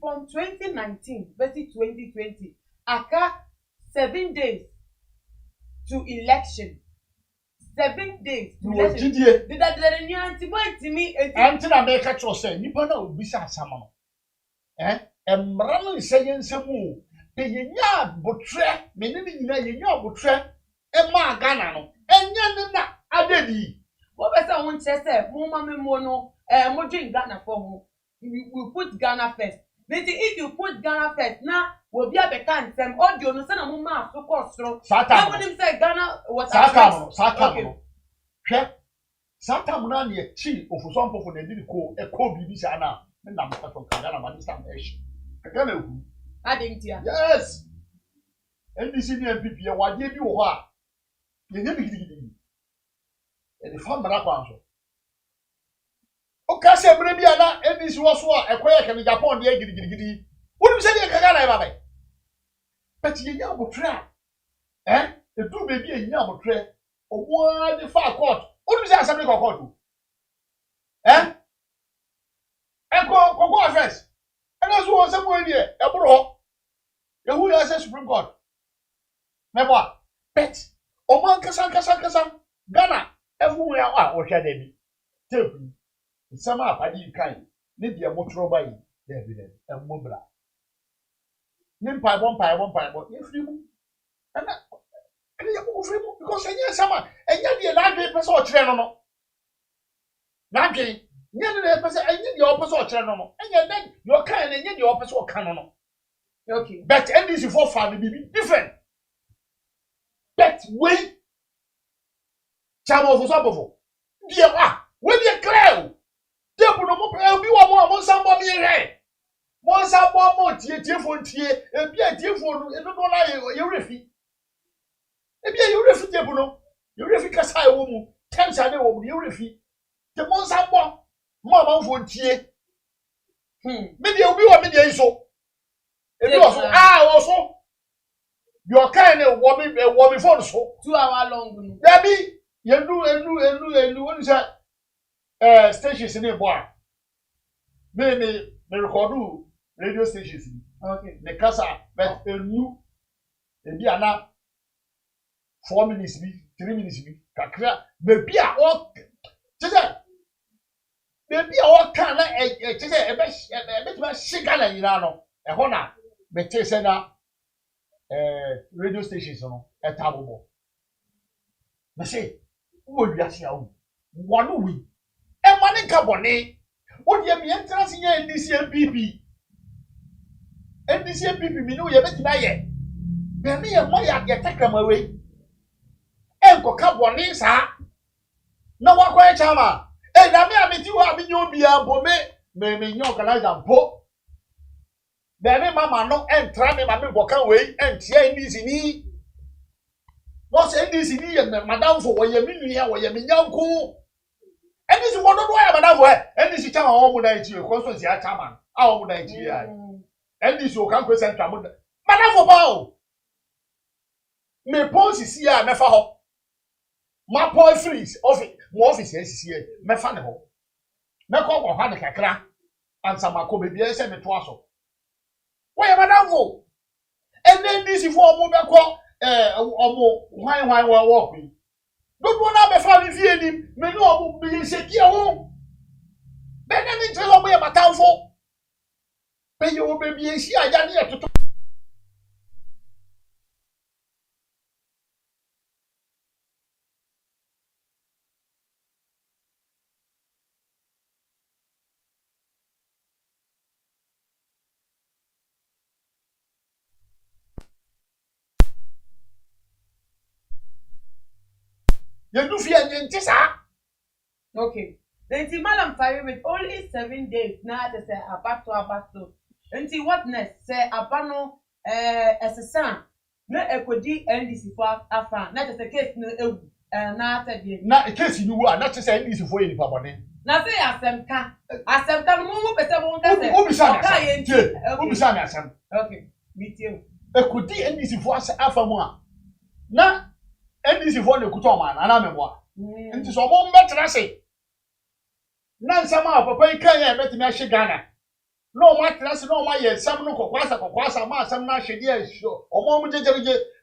from 2019 versus 2020 aka 7 days to election 7 days to election did that new anti me anti na make a choice nipa na obisa asama no emra no nse yensemu pe yenya botre menene nyina yenya botre ma Ghana no enya ne na adedi wo be say won chese mo ma me mo no mo drink Ghana for ho we put Ghana first but if you put Ghana first na we be abeka nsem audio no say na mo ma so kosro na mo nim say Ghana was sakam hwe sakam na ne chi ofuso ampofo na di ko bibi sa na me na mo to Ghana ma dis time Ghana hu adentia yes NDC ni MPP ya wade bi wo ho a ye ne bigidi e fa mara kwa so o ka se bre bi ana NDC wo so a ekoye ke Japan de gidi wonu se de Ghana e ba bai but ye nya botra e du be bi e nya botra omo de fa court wonu se assembly court ko first and as wo se mo die e bro ho ye hu ya se Supreme Court meboa bet omo kasa Ghana efu ya wa wo hwa da bi tape nsama apadi kan ne de motoro bai da bi da emmo bra ni mpa bo ye free mu ana kle ya ko free mu because enya sama enya de na dwe pese o kire no na dwe nya ne pese enya de o pese o kire no enya den yo kan ne enya de o pese o kan no okay but NDC for family be different but we chamo for so dia we dey clear debu no mo bi wo mo sambo mi re mo sambo mo tie fo tie e bi a tie fo no e no na ye refi e bi a ye refi debu no ye refi kasa e wo mu tensa de wo mu ye refi te mo sambo mo ma fo tie me dia obi wo me dia iso e bi wo so wo so your kind wo me phone so 2 hour long Debbie, you do, wonu say stations in a boy. Me record radio stations. Okay. The casa, but a new, and be 4 minutes, 3 minutes, kakra, baby, all, baby, all kind of a bit shigala, you know, a honor, but take radio stations on a table. I say, who will be at you? One week. And money carbonate. What you mean, trusting in NDCMPP? NDCMPP, we know you better buy it. Me and my get take them away. And go carbonate, sir. No one quite chama. And I mean, you have been your beer, but me organize and po. Baby, mamma, no, and try me, my walk away and say this in me. What's this in me, madame, for what you mean here, what you mean, young cool. And this is one of why madame, and this is time I would I to you, Constance, your chairman. I would I to you. And this you can't present trouble. Madame for bow. Me pose is here, me for her. My boy freeze, office is here, me fan her. Me call for hand kakra, and some are baby, I send me to us. Why am I for? And then this is for a moment call, why walking. Don't want to be found in him, may not be secure home. Then I need to know where my town for. Pay your baby and see I got here to talk. You do fear in this, Okay. Then see, Madam Fire with only 7 days now to say about to. And see what next? Say Abano, as a son. No, a kodi NDC for Afan. Not as a case, no, not a case you are not to say this for any papa. Now say as some can move, but I won't say, okay, meet you. A kodi NDC for us, Alpha. Now, NDC for the Kutoman, and I'm a one. And it's a one better, I say. None somehow, Papa can't bet me a shigana. No, my class, no, my yes, some no kwasa, ma, some national years, or more major,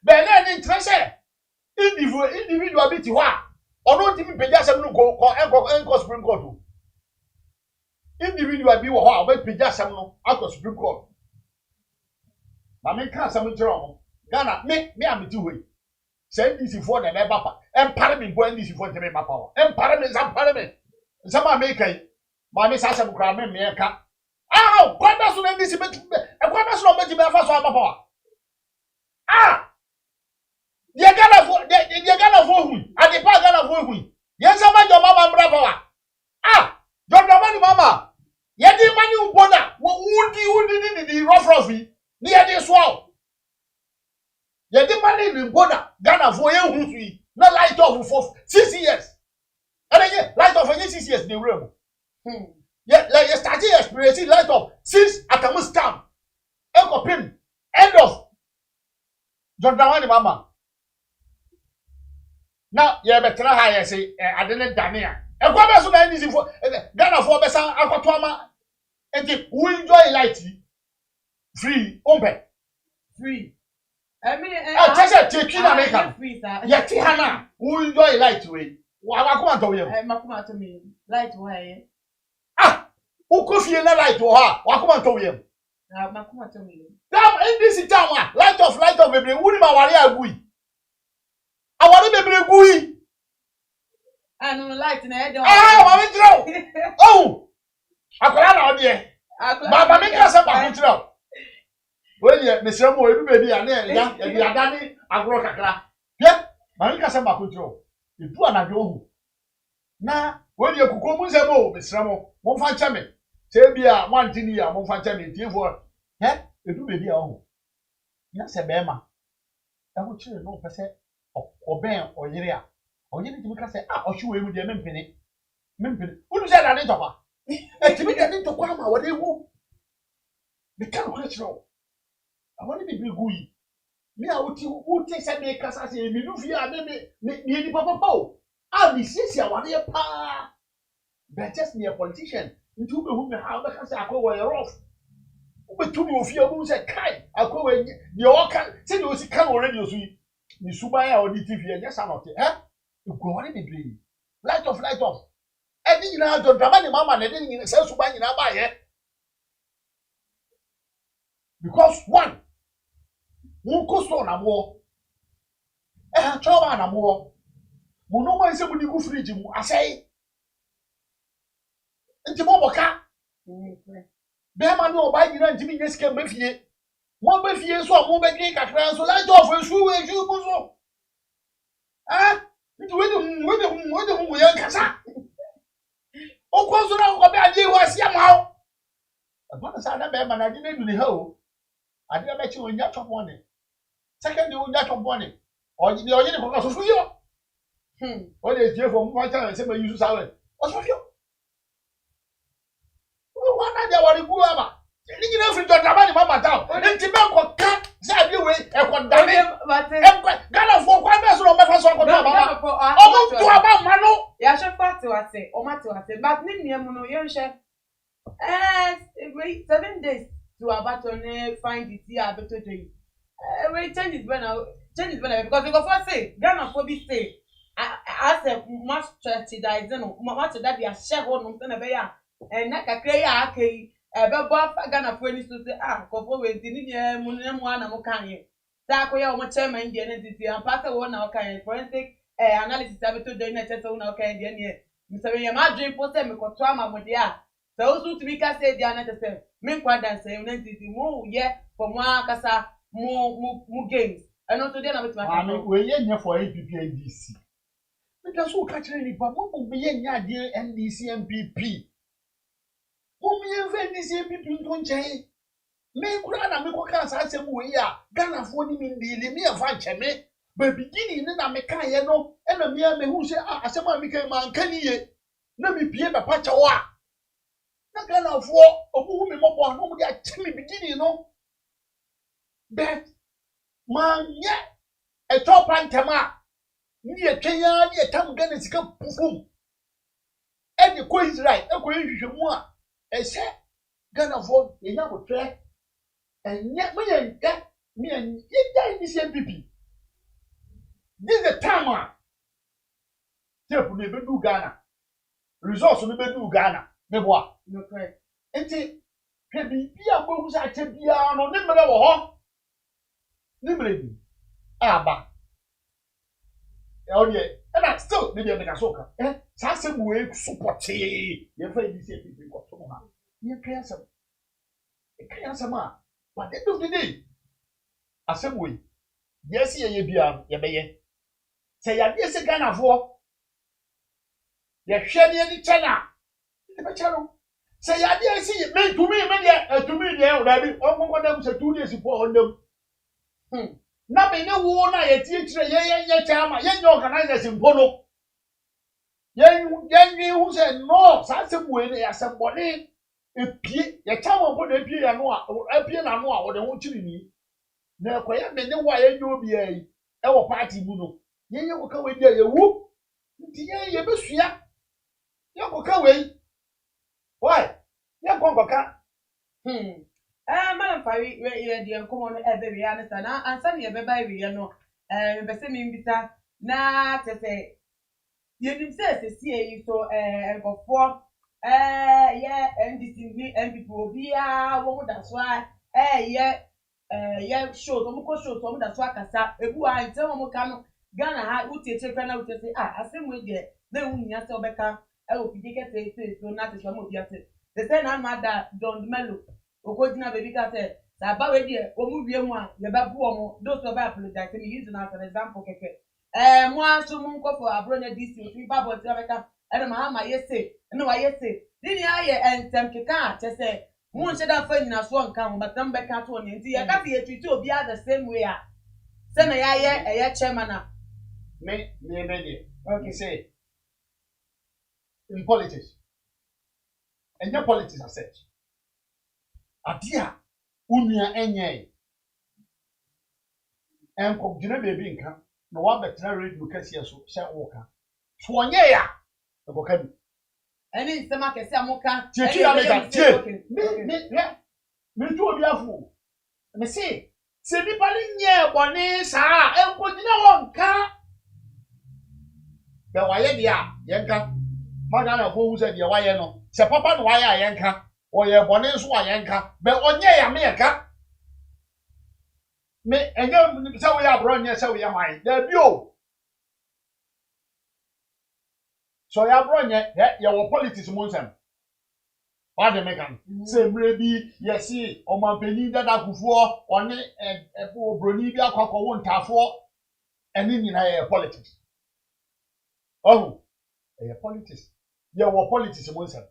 but then interest. Individual bit you are, or not even pay just some go or Supreme Court. Individual be what, but pay just some out of Supreme Court. I mean, can't some wrong. Ghana, me, I'm doing. Send this for the Papa, and Parliament when this for the power, and Parliament. Some American, my Miss Assam Cram, America. Ah, quite that's what this is, and quite that's not making my first power. Ah, you're gonna for who? And the park gonna for who? Yes, I'm your mama and brother. Ah, don't know money, mama. Yet the money who bought that, who did the rough near this wall. Yet the money in Bona, Ghana for you, no light off for 6 years. And again, light off for 6 years, the room. Yet, like you started experiencing light off since at a stamp. Uncle Pim, end of John Dawani, mama. Now, you better hire, say, I didn't Dania. And what else would easy for Ghana for Bessa, Aquatoma, and if we enjoy light free, open, free. I mean, I just take in America. Yet, Hannah, who enjoy light way. What come to you? Makuma to me, light way. Ah, who could feel the light to her? What come to you? Makuma to me. Damn, in this town, light of baby, wouldn't my warrior gui. I want to be gui. I know light in the head. Ah, oh, I can't out there. But make us up. Well, yeah, Mr. Mo, everybody, and then, yeah, Danny, I grow a yeah, Marika Samba control. You do an ago. Now, when you could come with a mo, Mr. Mo, won't find Chammy. Say, be a 1 year, won't find Chammy, dear for, yeah, you do be home. Yes, a bema. I would say no per se, or Ben, or Yeria, or you need to say, or show him with your Mimpini. Mimpini, who said I need to her? And to me, I need to come, what they will. The can't question. I want to be good. Me, I would take some makers as a minufia, maybe the papa. I'll be sissy, I want to pa. But just near politician, into whom how the cancer I way off. But to me, if you who said, Kai, I go away, the all can say you see come already, you subaya or the TV, and yes, I'm not, eh? You go on in the dream. Light off. And then you know, don't drama the mama, and then you say, Subaya, and I buy it. Because one, who goes on a war, eh, trouble and a war. No one is able to go free, I say. Nti mo boka be ma no ba nyina ntimi nyeska mafie mo ba fie so mo ba dwen kakra so la jof esu bu so ah nti we de kasa o ko so na ko be ade wa sia ma o ba sa na be ma na de du ni ha o ade ba chi onya topo ne second onya topo ne o de oye ne ko so fu yo o de je fo mo fa cha se ma yusu sawe o so fio Wana dia wari ku aba. Ni nyina firi dodaba ni mama taw. Nti be ko ka za bi we e ko dame. E ko Ghana fo kwa be so no me fa so ko daba. O mo to aba ma no. Ya she fati wase, o mati wase. But ni niam no ye she. 7 days to abato ne find it here abato doing. We change it when because they go for say Ghana for be say as a much church that is no much that they share one no be ya. And na kakra ya akai bebo afa Ghana for any so say kofo we ndi ni mu ana mo kan ye sa akoya o mo chairman dia na titi am pass one na o kan forensic analysis abeto do na chese una o kan dia ne msabe ya ma dream post me ko to ama mo dia so so to be ka say dia na chese me kwa dance na titi mo ye for mo akasa mo games and also dia na betima ka we ye nya for APP NDC because so ka kire ni ba mo be ye nya de NDC MPP Omi event is a people don't change. Me kura me ko kan sa asem we ya Ghana fo ni mi ndili me afa ncheme ba beginning na me kan ye no e na me hu se asem a me kan man kan ye na me pie ba pa cha wa na Ghana fo obu me mobo no mo dia chemi beginning no bet man ye e top antema ni e twenya ni e tam Ghana sika pufum e de ko Israel e ko hwehwemu a Ese Ghana for enya go tre enya me yenka me yenka this MPP this the time tape no be do Ghana resource no be do Ghana me boa no correct enti ke bi a bo hu sa che bia no ne mele wo ho ne mele bi aba e o die and still me dey make asoka sa se mu e support ye fa this MPP ko so ma ye kayasam e kayasam a but end of the day asem we yes ye bia ye beye say ya dey se Ghana fo ye hwe ne ni chana e be charo say ya dey se me to me dey o da bi onko dem se 2 days for ondem na be ne wo na ye tie kire ye chama ye nye organizers mpono ye hu se no sa asem we ne asem bone epie ye chama mpo na epie ya no a epie na no a wo de ho chiri ni na ekoya me ne wa ye nyo bi ai e wo party mu no ye ko ka we dia ye wu nti ye besua ye ko ka we why ye ko ka madam Fari we dey come on e be we understand na ansa ne be bai we no be se mi mbita na tete ye nim se sie so nkofo NDC ni MPP obia wo da so ye show to mo ko show to mo da so akasa ebu a nte mo ka no Ghana ha utieche kwa na utieche asem we de na hu nya se obeka o pidike te so na te so mo bia te the say na mada Don Melo okodina baby ka say sa ba we de o mu wie mu a ye ba bu o mo those of apologize me use na as an example keke mo aso mu nko for abronya DC o fi ba bo ti obeka ene ma ma yese ene wa yese dini aye entem keka te say mo nche da fa nyina so nka ho batam beka to ne nti ye ka fi etwiti obi the same way a say na ya ye chairman a me okay say in politics and your politics as such adia unia enye en ko gina baby nka no wa betra radio kase so se woka so onye ya e ko ka bi Any stomach is a mocha. Me do obi afu. Me say, se nipa ni nye bone saa, enkojina wonka. Be waye dia, yenka. Maga na fo hu se dia waye no. Se papa no waye a yenka. Oye bone nso a yenka. Be onye ya me yenka. Me enye se we abro nye se we man. Da bi o. So ya bro nye, ya wo politics mo nsem. What the mekan? Say maybe yes, o man peni dada kufuo, oni epo broni bi akwakowo wo ntafo, eni nyina ye politics. Oh, politics. Ya wo politics mo nsem.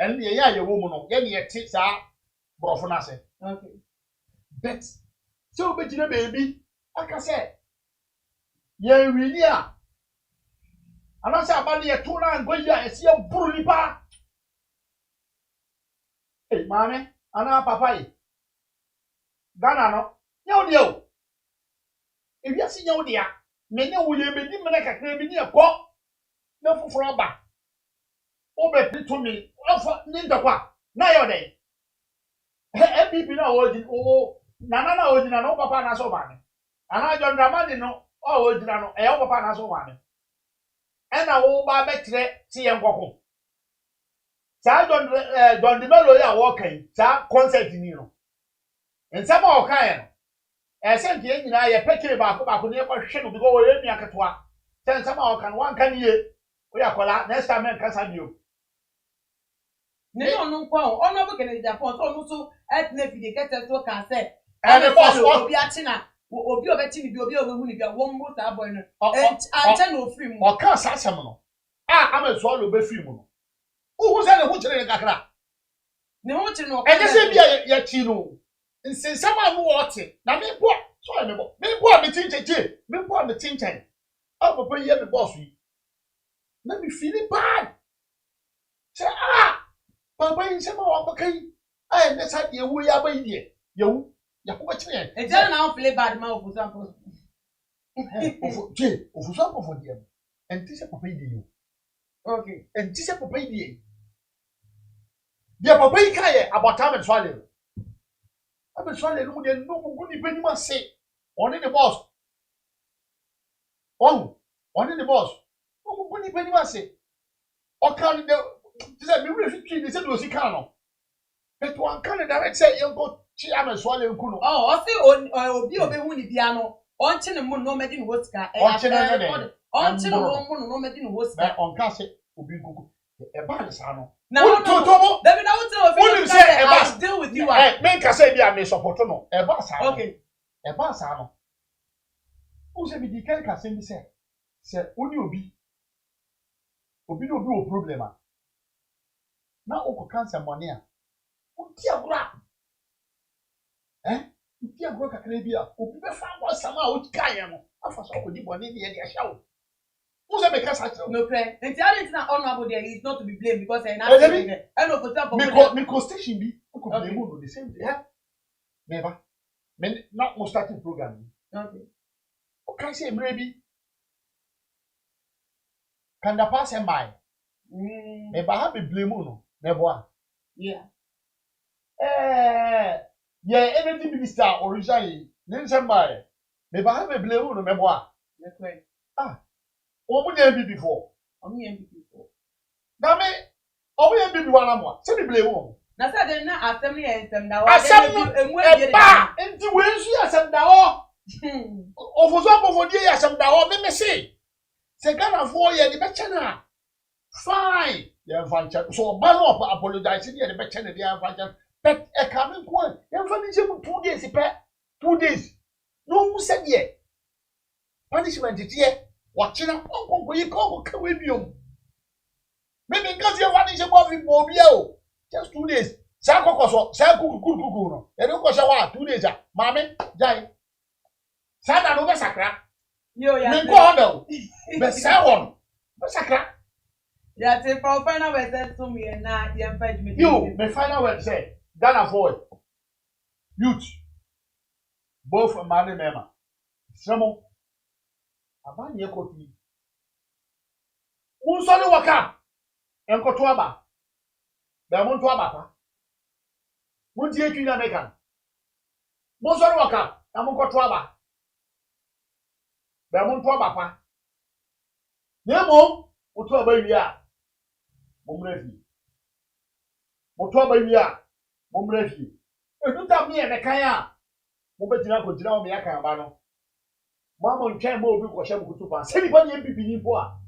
Eni ye ya ye wo mu no, ye ne ye ti sa brofo na se. Okay. Bet. So be jina baby, aka say ye wini a. Anasa abali ye to na ngoyi a esi e buru nipa. Hey, mame, ana papa yi. Ghana no, nyawo dia o. Ewi asi nyawo dia. Me ne wo ye be di mena kakra bi ni ekọ. Na foforo ba. O be pito mi, ofa ni ndakwa. Na yo dey. MPP na oji o nana na oji na no papa na so ba ni. Ana John Dramani no, o oji na no, e o papa na so ba ni. E na wo ba betre ti ye nkoko. Sa John the Melo ya walking, sa concert ni no. Nsama o kan no. E se ntie nyina ye peke ba ko ne ko hwe no bi go we mi akatoa. Se nsama o kan wan kan ye. O ya kola next time en kasa bio. Ne no no kwa ono bu kene Japan so no so etne fide kete so kan se. And the boss obi atina obi obeti ni bi obi obehu ni bi wo mbo ta boy no. Ancha no free mu. O kan sa asem no. Ama so lo be free mu no. Who said who chire kakra? Ne ho chire no. E je se bia ya chi no. Nsensama no wote. Na me bo. So me bo. Me bo me tincheche. Me bo me tinchen. Papa ye me boss yi. Na me feel bad. Say Papa yin se ma wa kai. Ne sa de wu ya ba yi de. Yewu. Ya ko ba chire. E je na feel bad ma ofu sample. Ofu sample for dem. Enti se papa yi de you. Okay. Enti se papa yi de. Dia papa yi ka ye abota me swale. Abe swale no de no mu ni bani ma se. Oni the boss. Oni the boss. No mu ni bani ma se. O kan de say me really fit ni say do si kan no. But one kan direct say you go chi ame swale nku no. Oh, o say obi obehu ni bia no. On chi ne mu no medi ni hosika. On chi ne de. On chi no no medi ni hosika. On ka say obi nkuku. E ba ni sa no. Now, David, I will tell you, deal with you. Men can say, be a me support no. E ba sa. Okay. E ba sa no. Who say be the kind can say only obi. Obi no be o problem a. Na o ko cancer money a. O ti agora. O ti agora kakra bi a. Obi be fa wa sama o kan ye no. Afa so ko di boni ne ye sha wo. Who say me cancer? No pray. And the other thing honorable there is not to be blamed because I know me station be ko blame no the same day. Never. Me not mo starting program. Okay. O kan say maybe can the pass and by. Me ba ha be blame no. Me boa. Yeah. Yeah, energy minister originally. Nensem by. Me ba ha be blame no me boa. Okay. Omu nye bi before. Na me omu nye bi wana mo. Se bi blame wo. Na say dem na assembly ensem na emu e ba enti we nsu asem da ho. Ofoso akofodie ya asem da ho me se. Se Ghana for ye di be chana. Fine. Ye fancha. So ba no apologize ye di be chana di fancha. But e come ko. Ye fani je 2 days pe. 2 days. No mu se ye. Punishment tie. Watching up on you call Caribbean. Maybe because you want to go with Bobio. Just 2 days. Sako, Sako, Kukuno. And you go shower 2 days. Mammy, Jai. Sada no massacre. Yo, yeah. Go the sound. Massacre. Yeah, say for final word said to me and now the employment. You, the final word say, Ghana for youth. Both a man and member. Some abanye kofi unsori waka enkoto aba ba mo nto aba pa mo die twi na meka mo so waka na mo nkoto aba ba mo nto aba pa nemo mo to aba wi a mo mrafi mo to aba wi a mo mrafi eduta mi e mekan a mo betina ko gira o me yakan aba no mo ntwen mo obi ko hye mo kutu pa se ni pa ni MPP ni po a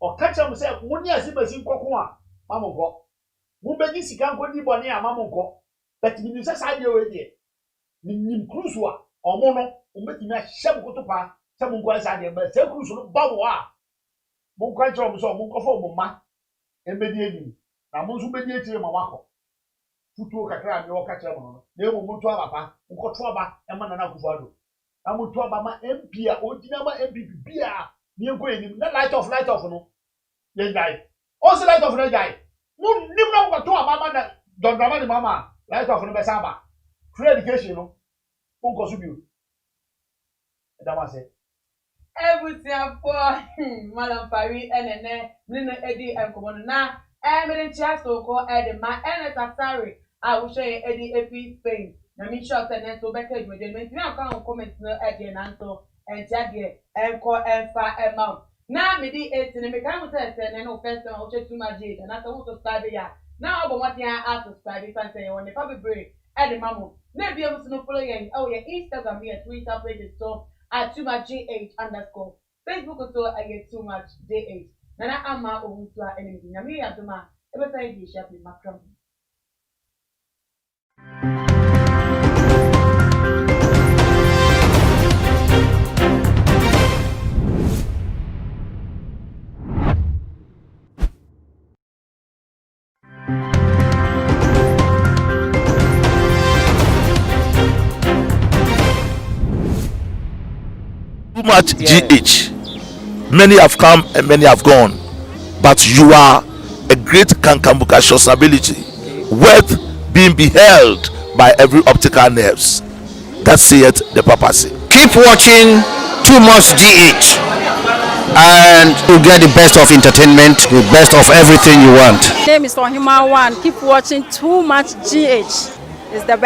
o kacha mo se mo ni asibasi nkoko a mama nko mo beji sika nko di bone a mama nko but mi nse sa de we de nim cruise a omo no o betimi a hye mo kutu pa se mo nko sa de ba se cruise no bawo a mo nko acho mo so mo nko fo mo ma embedi eni na mo nso bedi etire ma wako futuo kakra mi o kacha mo no na emo mo to aba pa nko to aba e ma na kufu ado na mo to aba ma MP a o dina ma MPP bia ni enko enim na light off no ye guy o se light off no guy mo nim na ko to aba ma na don drama ni mama light off no be samba free education no nko so bi da ma se Everything for Madam Pari and Nina Eddie and Komona. Emirate so called Eddie, my Sorry, I will show you Eddie Epi Spain. Na me shot and so better with the men. Now come comment no Eddie and Anto and Jaggy and call and far amount. Now me the 8 and me come test and no first time I'll check to my jade and I want to start the now about what I asked to start if I say on the public break Eddie Mamu. Maybe I was no following. Oh yeah, Instagram here, Twitter page so at too much GH_. Facebook also I get too much JH. Nana ama ohuntua enemy. Nyame adoma ebesa yi share with makram. Too much GH. Many have come and many have gone, but you are a great Kankambuka ability, worth being beheld by every optical nerves. That saith the papacy. Keep watching Too Much GH, and you get the best of entertainment, the best of everything you want. My name is Ohima One. Keep watching Too Much GH. It's the best.